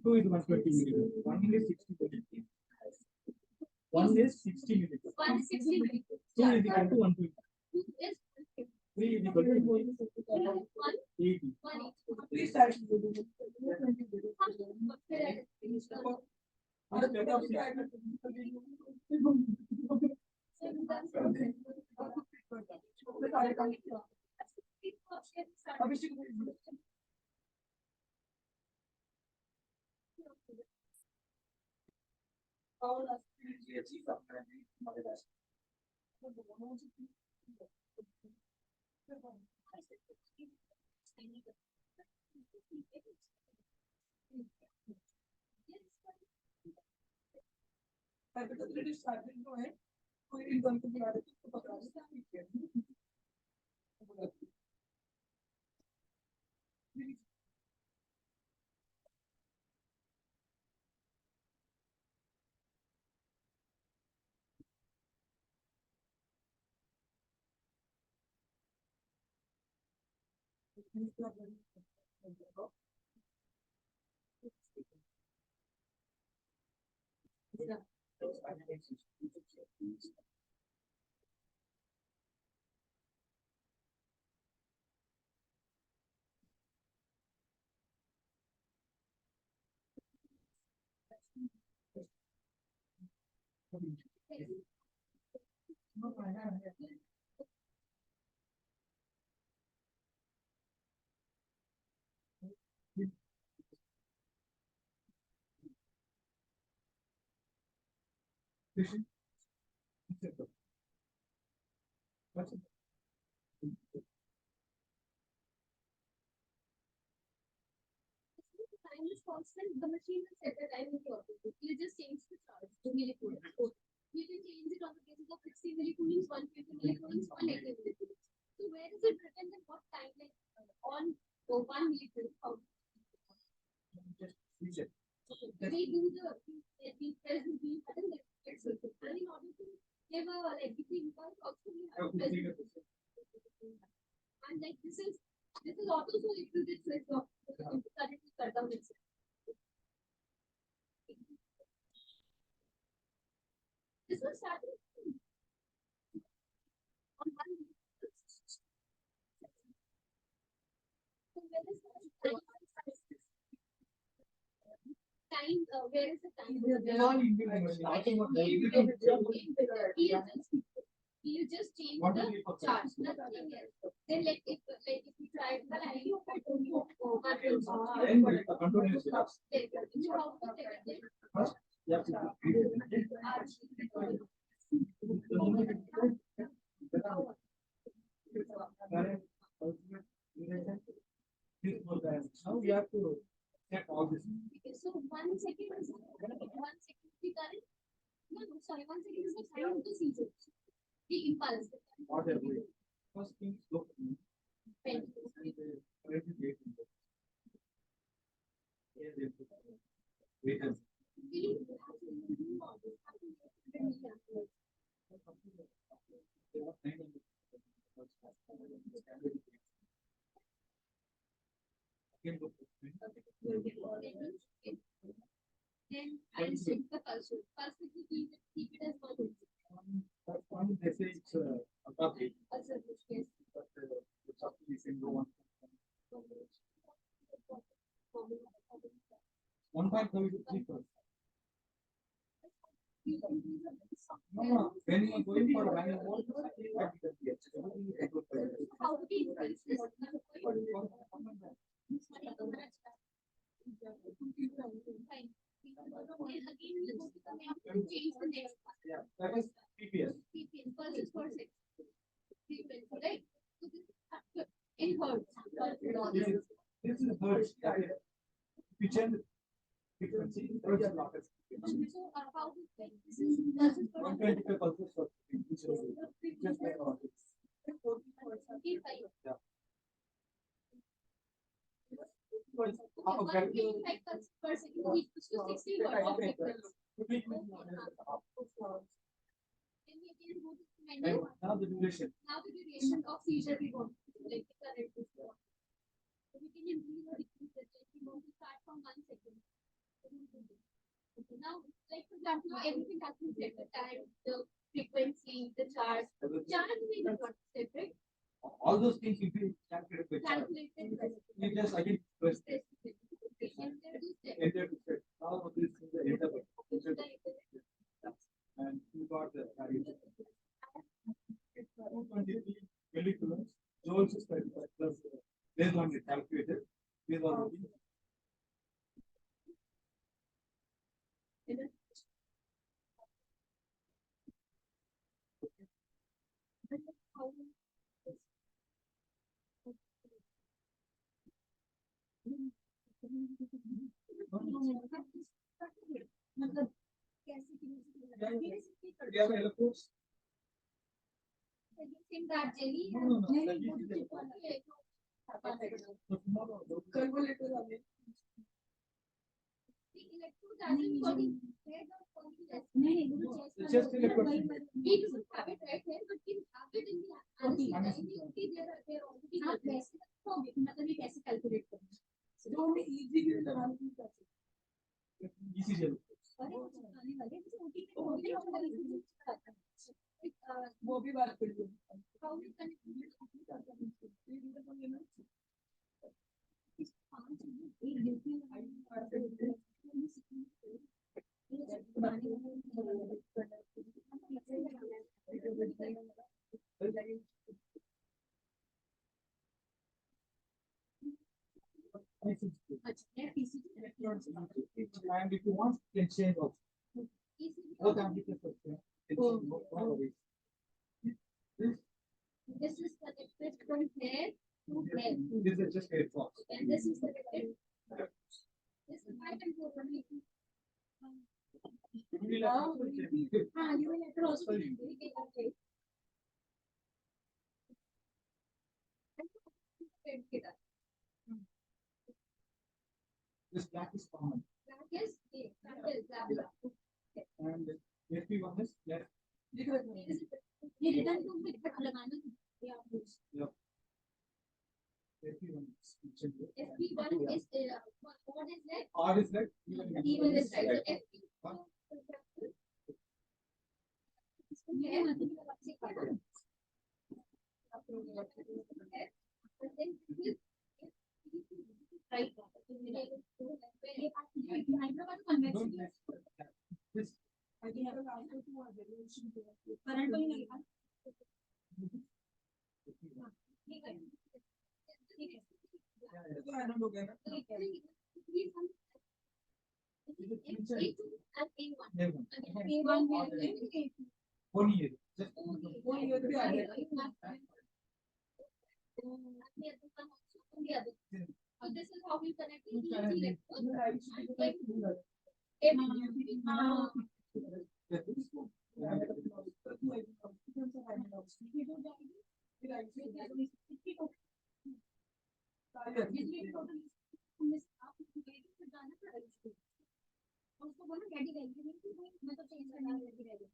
Two is 120 milligrams. One is 60 milligrams. One is 60 milligrams. Two is equal to 120. Three is equal to 80. Three starts. Time is constant, the machine will set the time in the automatic. You just change the charge to millicoulomb. You can change it on the basis of 60 millicoulombs, 150 millicoulombs, or 80 millicoulombs. So where is it written and what time like on 1 millicoulomb? How we do we press the B button, then it's and in order to give a like between impulse also we have to press and like this is auto, so if you did switch off current will cut down itself. This was starting on 1 so where is time time, where is the time? All Indian machine. You just change What is the it for charge, nothing else. Then like if you try the line, you have to move Then the control is lost. you have to take it. First, you have to current, ultimate, duration. This more than now you have to check all this. So 1 second is 1 second the current. No, sorry, 1 second is the time of the seizure. The impulse. What are we? First thing, look. Pen. Wait and Then I check the pulse. Pulse is the keep it as 1. that's one they say it's a copy, Pulse is yes. but the copy is in the one. 1.5 is 3%. No, when you are going for a manual mode, How to increase this? Fine. Again, you go to the map to change the next one. yeah, that is PPS. PPS, pulses per second. Frequency, right? So this is factor in hertz. This is hertz. Yeah, yeah. If you change the frequency, hertz is not as frequency. So how to like this is pulses per 125 pulses per second, which is just like our hertz. Okay, fine. Yeah. Okay, 125 pulses per second equals to 60 hertz of frequency. Then we again go to the And menu. now the duration. Now the duration of seizure we want to do, like the current is what. So we can increase or decrease the rate. We want to start from 1 second. Okay, now, like for example, everything has been set, the time, the frequency, the charge. Charge we did not set, right? All those things if you calculate the charge, Calculated. you just again press Enter to set. enter to set. Now this is the enter button. This is the And you got the value. 223 millicoulombs, joules is 35 plus based on the calculated, based on the मतलब कैसे you have electrodes. in that jelly No, no, jelly that go to is chip the- on the No, the electrodes are in for the head of the It's just electrodes. we doesn't have it right here but we have it in the anesthesia they are already हाँ, कैसे मतलब ये कैसे calculate करें जो हमें easy के दौरान भी कर सकते ECG electrodes. अरे वो आने वाले जैसे ओटी के होते हैं वो भी बात कर लो how we connect And if you want, you can change also. Both amplifiers can change both ways. this is connected from here to here This is just electrons. and this is connected this is 5 and 4 only हाँ ये letter also This black is common. And FP1 is left. ये return to में लगाना FP1 is FP1 is what is that R is left. even this side so FP1 right and A1. A1. A1 1 year. Just 1 year. The other one also on the other. So this is how we connect the EEG electrode. उसको बोलो ready रहेगी मैं तो change करने में ready रहेगी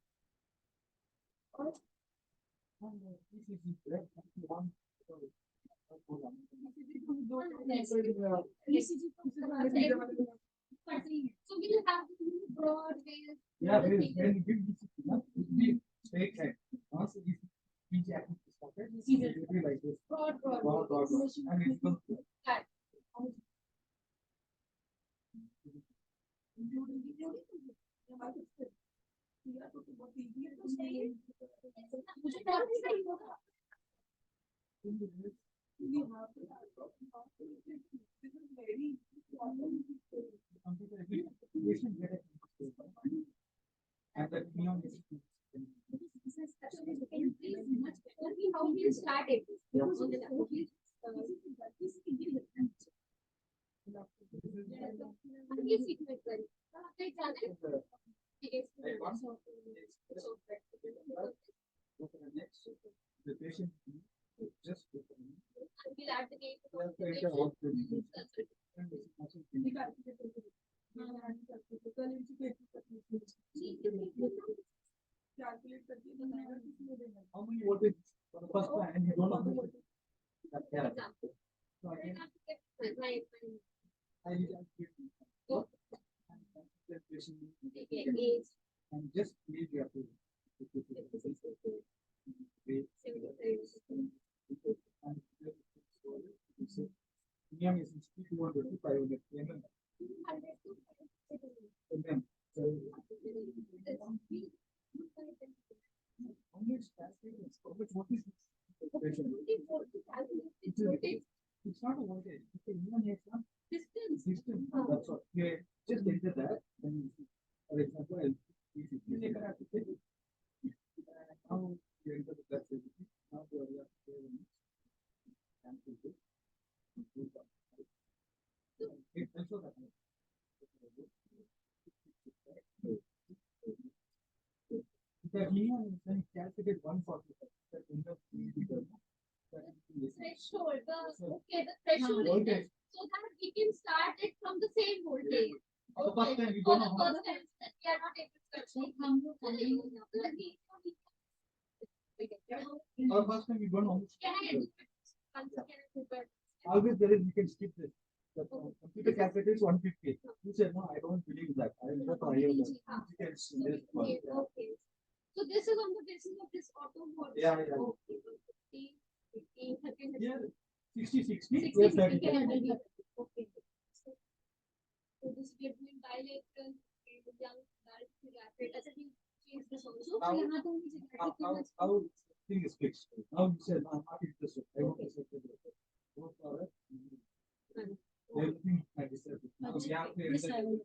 so we'll have broad ways. Yeah, when you give this, it be straight line. Once this each axis is started, it will be like this. Broad. And it goes. मुझे क्या सही होगा And the neon is how we start it. the patient just We'll add the name of the how many voltage for the first one and you don't know the yeah. So again, I need to and just leave your food. Neon is 200 to 500 mm. So how much calculations? How much voltage is the patient? It's not a voltage. It's a neon is not Distance. distance. That's all. Yeah, just enter that. Then, for example, I'll now you enter the class everything. Now you are it also happens. The neon is then calculated 145. That in the Threshold. The threshold is voltage. so that we can start it from the same voltage. The first time we For don't the know how first time that we are not able to achieve. So the use of the or first time we don't know. Can I do it? Once can I do it? Always there is, you can skip this. The computer calculator is 150. You said, no, I don't believe that. I will not hire that. You can see this one. Okay. So this is on the basis of this auto mode. Yeah. Okay. 50, 15, 30, Here, 60, 60, 60, here 60, 30. okay. So this we are doing bilateral, young, rapid. As we change this also. Now- यहाँ तो मुझे How thing is fixed. Now you said, I'm not interested. I want to set the go for it. Everything I decided. Now we have to enter.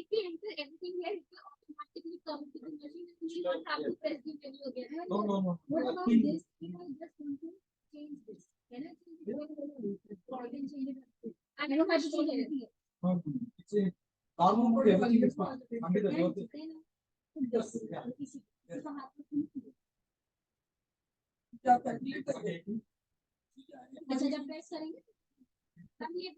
if we enter everything here, it will automatically come to the machine and we don't have to press the menu again. No. What about this? If I just want to change this, can I change it? Or I can change it. I don't have to change anything. No, it's a normal mode, everything is fine. Only the growth is. Yes. Yeah. अच्छा जब press करेंगे तब ये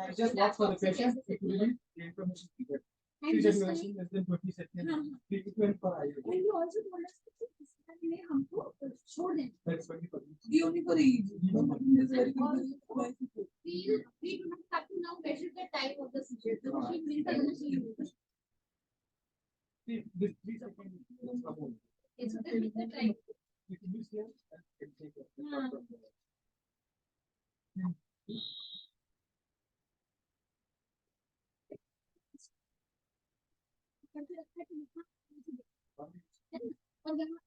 I just watch for the patient. It will be the information you get. Please evaluation less than 20 seconds. Treatment for IOD. And you also told us that this time में हमको छोड़ दें. That's 20%. The only for each. Is very good. We do not have to now measure the time of the seizure. The machine will tell the machine. See, this 3 seconds is from home. It's the time. You can use here and can take it. और यहाँ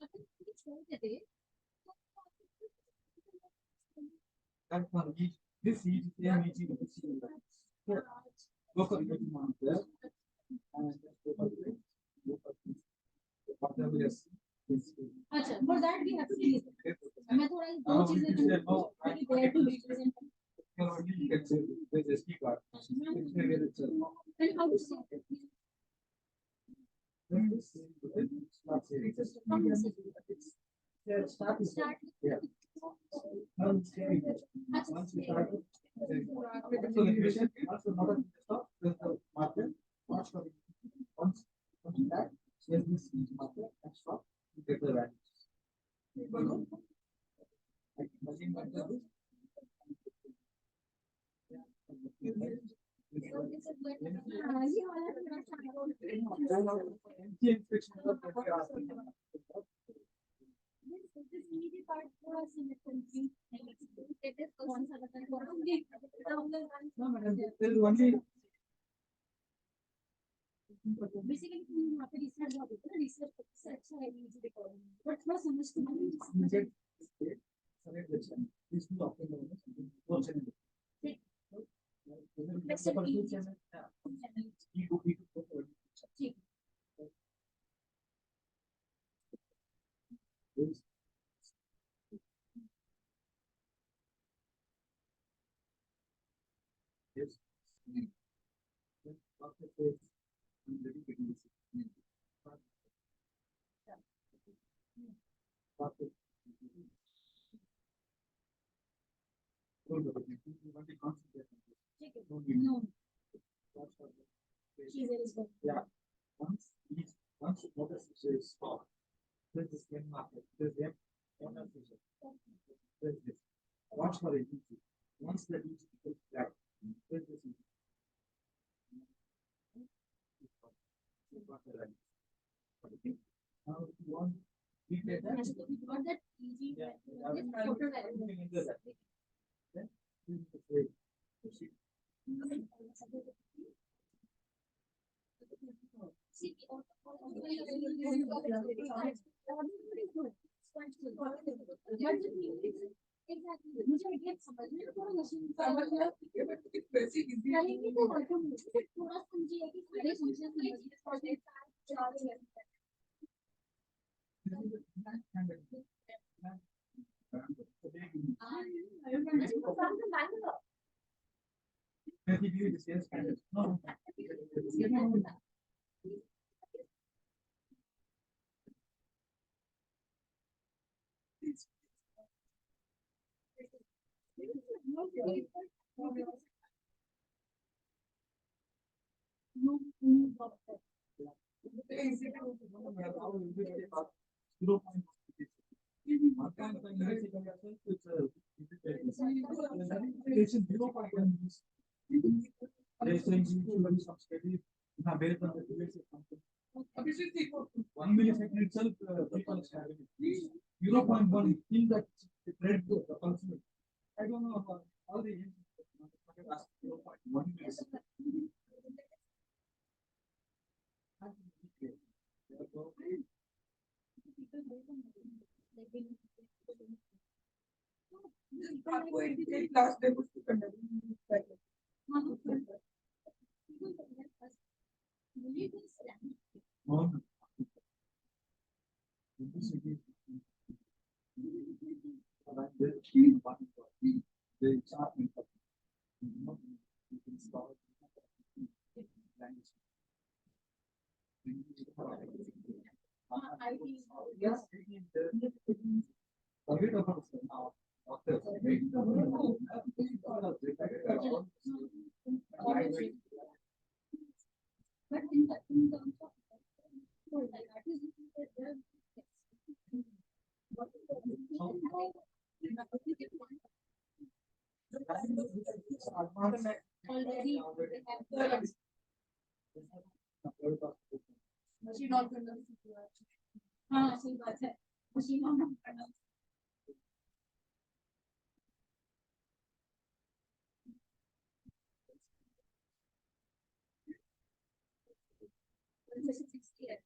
अगर छोड़ देते And for each, this each, same each, you can see that. Here, go for the one there. And yes. Yes. अच्छा, for that we have to release it. मैं थोड़ा ये दो चीजें You can there to represent. say there's a SD card. And how to say it? Start. Start. Yeah. Once you start, so the question also not a stop, just the marker, watch for it. Once you start, yes, this is marker and stop, you get the values. Like machine marker this. ये वाला थोड़ा सा MC inspection of the this immediate part थोड़ा सा मैं confused नहीं it is कौन सा बता no, madam, there is only basically वहाँ पे research बहुत होता है research से अच्छा है music recording but थोड़ा समझ तो नहीं you get select the channel. These two options are one channel. ठीक Yes. ठीक है no चीजें इस बात Yeah. Once you notice it is stop, there's this game market, there's them owner feature. There's this. Watch for it. Once the each equals black, there's this. Okay. Now if you want deep data, अच्छा तो we got that easy yeah, this photo value then this is the way to see. See, exactly. मुझे ये समझ में थोड़ा machine करेंगे तो थोड़ा समझिए कि सारे फंक्शन समझिए Then he gives the sales standard. No. Based on the previous example. 1 millisecond itself, people is having it. 0.1 think that it read the constant. I don't know about all the 0.1 millisecond. आपको एक class पे कुछ करना No. The chart yes, forget about now. But in terms of like artists, what is already machine on करना हाँ सही बात है मशीन ऑन करना जैसे 60 है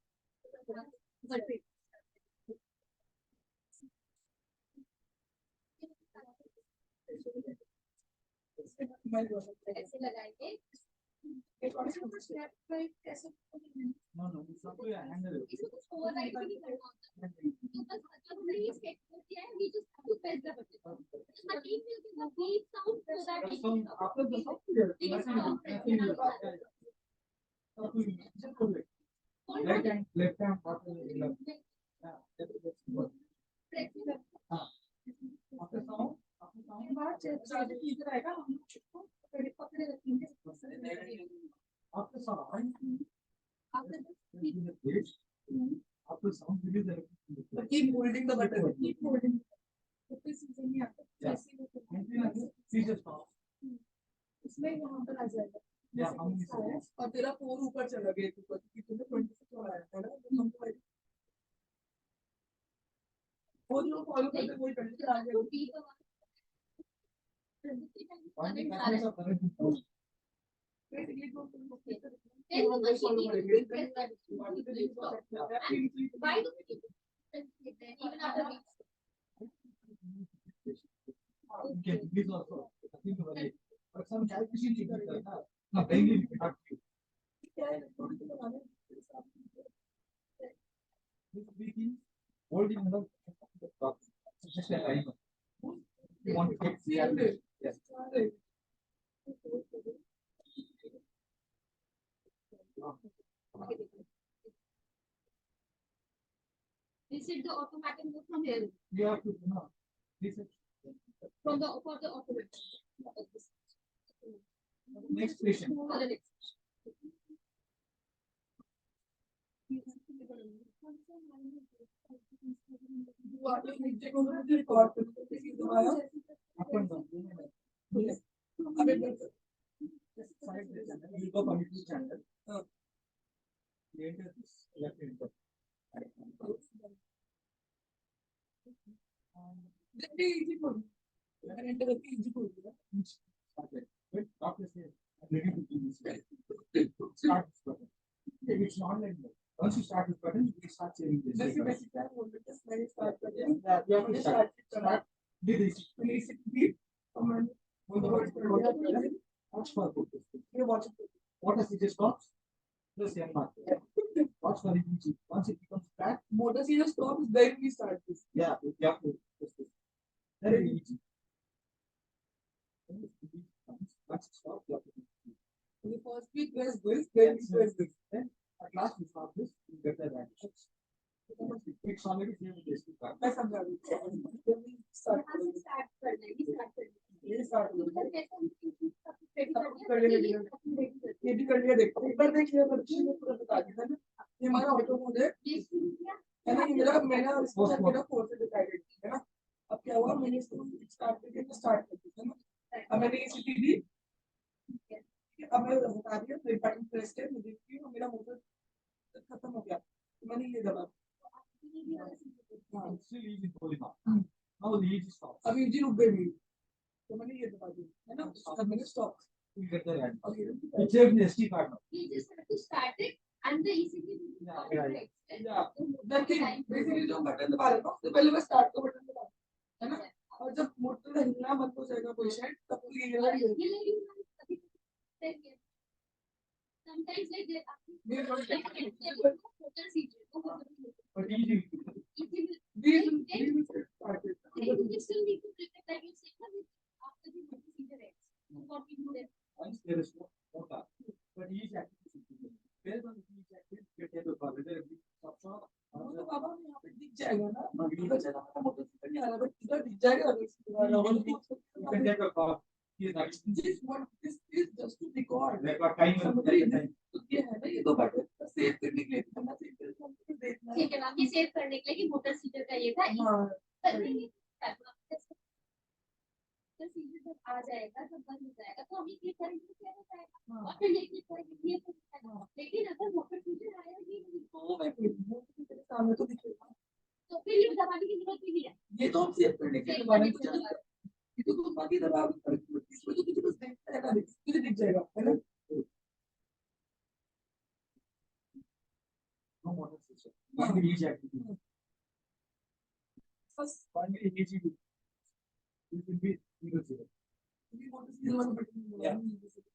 but wait ऐसे लगाएंगे No, no, it's up to your handle. इसको कुछ override भी नहीं करना होता तो बस जब हमने ये set कर दिया है we just have to press the button the machine will give the beep sound so that it So after the sound, right hand, left hand, after the left. Yeah, that's good. After sound, after sound, after sound, release the Keep holding the button. Keep holding. See the stop. इसमें यहाँ पर आ जाएगा Yeah, how many seconds? और तेरा 4 ऊपर चला गया ऊपर क्योंकि तूने 26 लगाया था ना तो हम तो वो जो फॉलो करते वही करते आ गया One thing that is a current input. Basically तो then the machine needs to press that why do we need to press it then even after beep You can release also. Nothing to worry. But some calculation you can do. No, daily you have to. This breathing, holding the top. It's just a timer. You want to get CR. Yes. this is the automatic mode from here You have to know. This is from the for the automatic next patient. for the next नीचे को record करते हैं दोबारा Up and down. अबे Side channel. You go from YouTube channel. You enter this left input. देखिए easy बोल अगर enter करके इजी बोल दिया Started. When doctor says, I'm ready to do this. Start this button. If it's not like that. Once you start this button, you can start saving this. जैसे मैं क्या बोल रहा था मैंने स्टार्ट कर दिया You have to start. Do this. Basically और मैंने Watch for focus. ये watch What does it just stops? Just M mark. Watch for it. Once it becomes flat, motor सीधा stop then we start this yeah, you have to just this. Very easy. Once it stops, you have to do this. We first we press this then we press this Then at last we stop this, you get the values. It's already saved with this. मैं समझा रही हूँ start यहाँ से start करना है ये start करना है ये स्टार्ट तो जैसे हम ये भी कर लिया देखो एक बार देख लिया बच्चे ने पूरा बता दिया ना ये हमारा ऑटो मोड है है ना ये मेरा इसको मेरा फोर से डिसाइडेड है ना अब क्या हुआ मैंने इसको स्टार्ट करके स्टार्ट कर दिया है ना अब मैंने ये सिटी दी अब मैं बता दिया तो बटन प्रेस किया मैं देखती हूँ मेरा मोटर खत्म हो गया तो मैंने ये दबा It's still easy going on. Now the easy stops. अब इजी रुक गई मेरी तो मैंने ये दबा दिया है ना अब मैंने stop You get the values. Okay It's saved in the SD card now. you just have to start it and the ECG will be Yeah, on yeah, right. Basically जो बटन दबा रहे ना उससे पहले मैं स्टार्ट का button दबा है ना और जब मोटर हिलना बंद हो जाएगा पेशेंट तब ये Sometimes like there are ये motor seizure. But easy. You still need to protect like you said after the motor seizure ends. What we do then? Once there is no motor, but easy activity. Based on each activity, you get the power. Whether it be subshop वो or तो बाबा यहाँ पे दिख जाएगा ना इधर चला मैं मोटरसाइकिल नहीं आ रहा बट इधर दिख जाएगा you can take a call. Here, that is this is just to record like a time. समझ रही है तो ये है ना ये दो बटन सेव करने के लिए करना चाहिए फिर हमको देखना है ठीक है मैम ये सेव करने के लिए कि मोटर सीजर का ये था हाँ सीजर जब आ जाएगा जब बंद हो जाएगा तो हम ये क्लिक करेंगे तो क्या हो जाएगा और फिर ये क्लिक करेंगे ये तो होगा। लेकिन अगर मोटर सीजर आया ही नहीं तो मैं तेरे सामने तो दिखेगा तो फिर ये दबाने की जरूरत ही नहीं है ये तो हम सेव करने के लिए दबाने को चलता है ये तो तुम बाकी दबा इसमें तो तुझे बस देखता है ना तुझे दिख जाएगा है ना No motor system. Only easy activity. बस Finally, easy. It will be 0 0. ये मोटर सीजर वाला बटन